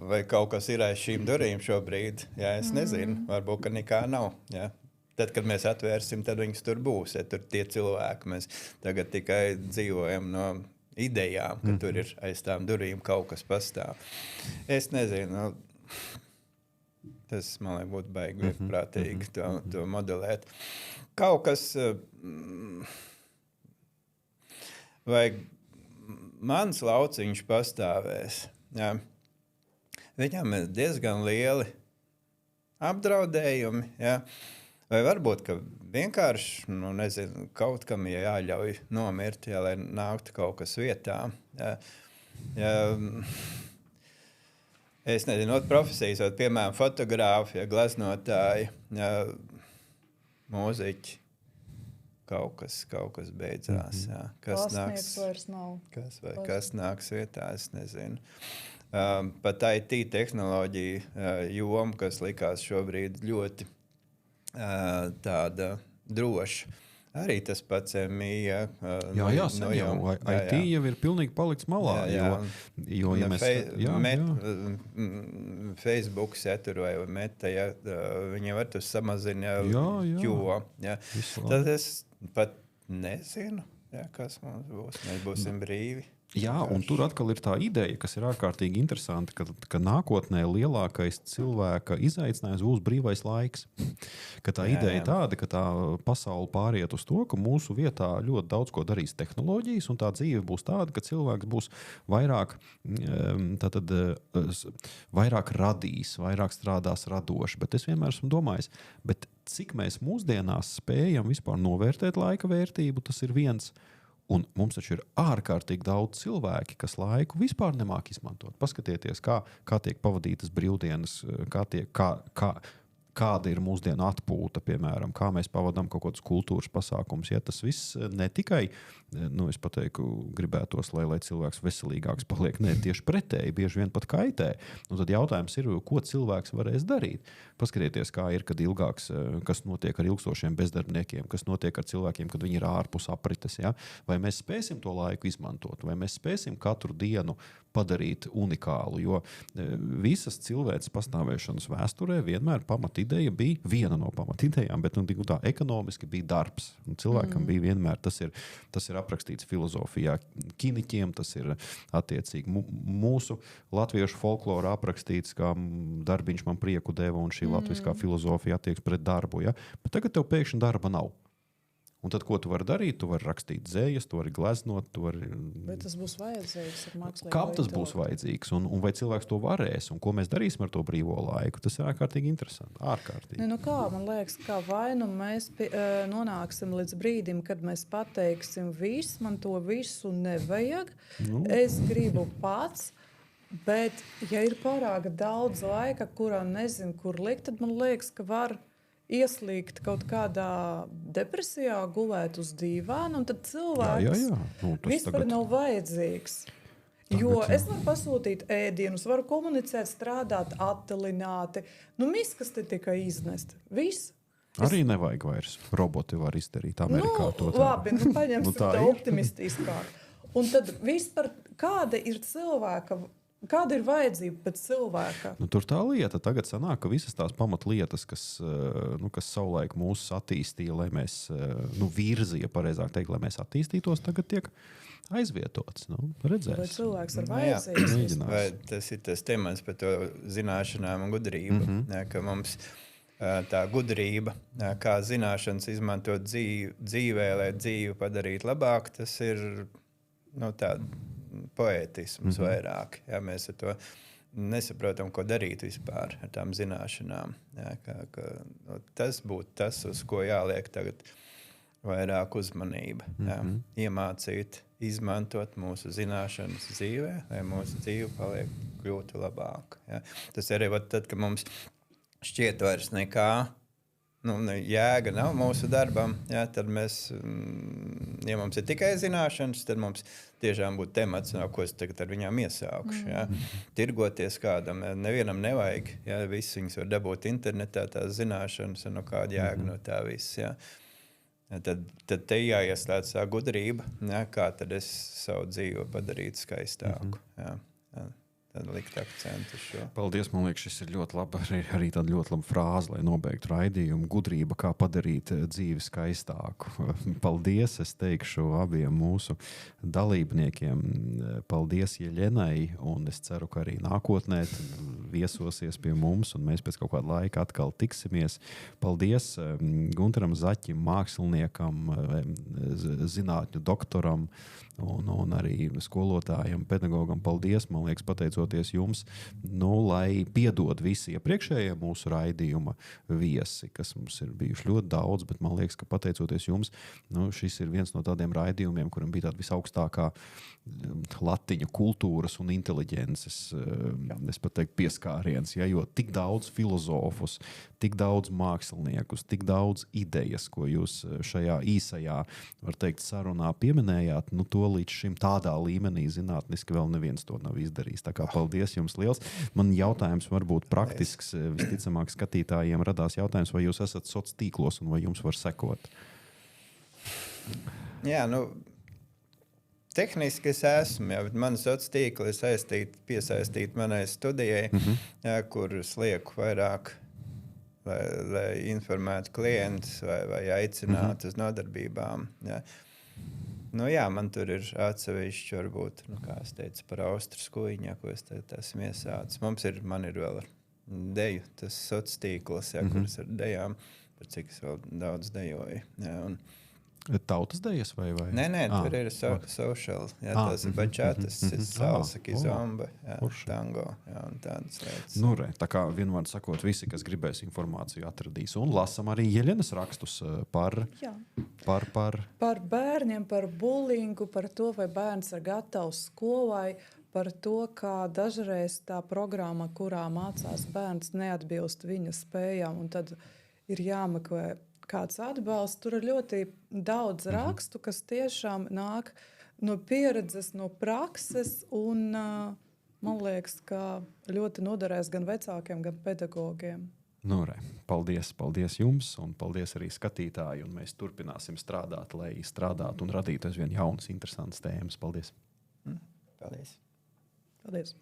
C: vai kaut kas ir aiz šīm durvīm šobrīd. Es nezinu, varbūt, ka nekā nav. Tad, kad mēs atvērsim, tad viņas tur būs. Tur tie cilvēki, mēs tagad tikai dzīvojam no idejām, ka tur ir aiz tām durvīm kaut kas pastāv. Es nezinu, tas, man liekas, būtu baigi vieglprātīgi to modelēt. Kaut kas vajag mans lauciņš pastāvēs. Jā. Viņam ir diezgan lieli apdraudējumi. Jā. Vai varbūt, ka vienkārši, nezinu, kaut kam jāļauj nomirt, jā, lai nāktu kaut kas vietā. Jā. Jā. Es nezinu, profesijas, piemēram, fotogrāfi, gleznotāji, mūziķi. Kaut kas beidzās. Jā. Kas nāks vietā, es nezinu. Pat IT tehnoloģija joma, kas likās šobrīd ļoti tāda droša. Arī tas pats MIA.
B: IT jau ir pilnīgi palikts malā. Jo ja mēs...
C: Facebook tur vai Meta, viņi var tu samazina jo. Tad es pat nezinu, kas mums būs. Mēs būsim brīvi.
B: Jā, un tur atkal ir tā ideja, kas ir ārkārtīgi interesanti, ka nākotnē lielākais cilvēka izaicinājums būs brīvais laiks. Ka tā ideja tāda, ka tā pasaule pāriet uz to, ka mūsu vietā ļoti daudz ko darīs tehnoloģijas, un tā dzīve būs tāda, ka cilvēks būs vairāk radīs, vairāk strādās radoši. Bet es vienmēr esmu domājis, cik mēs mūsdienās spējam vispār novērtēt laika vērtību, tas ir viens. Un mums taču ir ārkārtīgi daudz cilvēki, kas laiku vispār nemāk izmantot. Paskatieties, kā tiek pavadītas brīvdienas, kāda ir mūsdienu atpūta, piemēram, kā mēs pavadām kaut kādus kultūras pasākumus. Ja tas viss ne tikai, es pateiktu, gribētos, lai cilvēks veselīgāks paliek, ne, tieši pretēji, bieži vien pat kaitē. Un tad jautājums ir, ko cilvēks varēs darīt. Paskatieties, kā ir, kad ilgāks, kas notiek ar ilgstošiem bezdarbniekiem, kas notiek ar cilvēkiem, kad viņi ir ārpus aprites. Ja? Vai mēs spēsim to laiku izmantot, vai mēs spēsim katru dienu padarīt unikālu, jo visas cilvēces pastāvēšanas vēsturē vienmēr pamatideja bija viena no pamatidejām, bet tā ekonomiski bija darbs. Un cilvēkam bija vienmēr, tas ir aprakstīts filozofijā kiniķiem, tas ir attiecīgi mūsu latviešu folklorā aprakstīts, kā darbiņš man prieku deva un šī latviskā filozofija attieks pret darbu. Ja? Bet tagad tev pēkšņi darba nav. Un tad, ko tu vari darīt? Tu vari rakstīt dzējas, tu vari gleznot, tu vari...
D: Bet tas būs vajadzīgs ar mākslīgo
B: Kam tas būs vajadzīgs? Un vai cilvēks to varēs? Un ko mēs darīsim ar to brīvo laiku? Tas ir ārkārtīgi interesanti. Ārkārtīgi.
D: Man liekas, kā vai mēs nonāksim līdz brīdim, kad mēs pateiksim viss, man to visu nevajag. Es gribu pats. Bet, ja ir pārāk daudz laika, kurā nezinu, kur likt, tad man liekas, ka var ieslīgt kaut kādā depresijā, gulēt uz dīvāna, un tad cilvēks vispār nav vajadzīgs. Jo es varu pasūtīt ēdienus, varu komunicēt, strādāt attālināti. Viss, kas te tikai iznest. Viss.
B: Arī nevajag vairs. Roboti var izdarīt Amerikā to tā.
D: Labi, paņemsim tā optimistiskāk. Un tad vispār kāda ir cilvēka... Kāda ir vajadzība pēc cilvēka?
B: Tur tā lieta tagad sanāk, ka visas tās pamatlietas, kas savulaik mūs attīstīja, lai mēs virzīja, pareizāk teikt, lai mēs attīstītos, tagad tiek aizvietots. Redzēs.
D: Vai cilvēks ir vajadzīgs?
C: Vai tas ir tas temats par to zināšanām un gudrību, ka mums tā gudrība, kā zināšanas izmantot dzīvē, lai dzīvi padarītu labāk, tas ir tāda poētisms vairāk. Jā, mēs ar to nesaprotam, ko darīt vispār ar tām zināšanām. Jā, tas būtu tas, uz ko jāliek tagad vairāk uzmanība. Jā. Iemācīt, izmantot mūsu zināšanas dzīvē, lai mūsu dzīve kļūtu labāk. Jā. Tas arī tad, kad mums šķiet vairs nekā, jēga nav mūsu darbam, jā, tad mēs, ja mums ir tikai zināšanas, tad mums tiešām būtu temats, ko es tagad ar viņām iesākšu. Jā. Tirgoties kādam, nevienam nevajag, jā, viss viņas var dabūt internetā, tās zināšanas, kāda jēga no tā viss. Jā. Tad te jāieslēdz tā gudrība, jā, kā tad es savu dzīvi padarītu skaistāku. Jā. Tad likt akcentu uz šo.
B: Paldies, man liekas, šis ir ļoti laba, arī tāda ļoti laba frāze, lai nobeigtu raidījumu. Gudrība, kā padarīt dzīvi skaistāku. Paldies, es teikšu abiem mūsu dalībniekiem. Paldies Jeļenai, un es ceru, ka arī nākotnē viesosies pie mums, un mēs pēc kaut kāda laika atkal tiksimies. Paldies Gunteram Zaķim, māksliniekam, zinātņu doktoram un arī skolotājam, pedagogam. Paldies, man liekas, pateicoties jums, lai piedod visi iepriekšējie mūsu raidījuma viesi, kas mums ir bijuši ļoti daudz, bet man liekas, ka pateicoties jums, šis ir viens no tādiem raidījumiem, kuram bija tāda visaugstākā latiņa kultūras un inteliģences, es pat teiktu, pieskāriens, jo tik daudz filozofus, tik daudz māksliniekus, tik daudz idejas, ko jūs šajā īsajā, var teikt, sarunā pieminējāt, to līdz šim tādā līmenī zinātniski vēl neviens to nav izdarījis. Tā kā paldies jums liels. Man jautājums varbūt praktisks, visticamāk skatītājiem radās jautājums, vai jūs esat soc tīklos un vai jums var sekot?
C: Jā, tehniski es esmu, bet mani sociālā tīkli ir piesaistīti manai studijai, kur es lieku vairāk, lai informētu klientus vai aicinātu uz nodarbībām. Jā. Man tur ir atsevišķi, varbūt, kā es teicu, par Austru skuiņu, ko es esmu iesācis. Man ir vēl ar deju, tas sociālais tīkls, kuras ar dejām, par cik es vēl daudz dejoju.
B: Tautas dejas vai?
C: Nē, tur ir social. Jā, tas ir bačātas, salsa, kizomba, tango, un tādas lietas.
B: Tā kā vienmēr sakot, visi, kas gribēs informāciju, atradīs. Un lasam arī Jeļenas rakstus par
D: bērniem, par bullyingu, par to, vai bērns ir gatavs skolai, par to, kā dažreiz tā programma, kurā mācās bērns, neatbilst viņa spējām, un tad ir jāmeklē kāds atbalsts. Tur ir ļoti daudz rakstu, kas tiešām nāk no pieredzes, no prakses, un man liekas, ka ļoti noderēs gan vecākiem, gan pedagogiem.
B: Paldies jums, un paldies arī skatītāji, un mēs turpināsim strādāt, lai strādātu un radītu aizvien jaunas, interesantas tēmas. Paldies!
C: Paldies!
D: Paldies!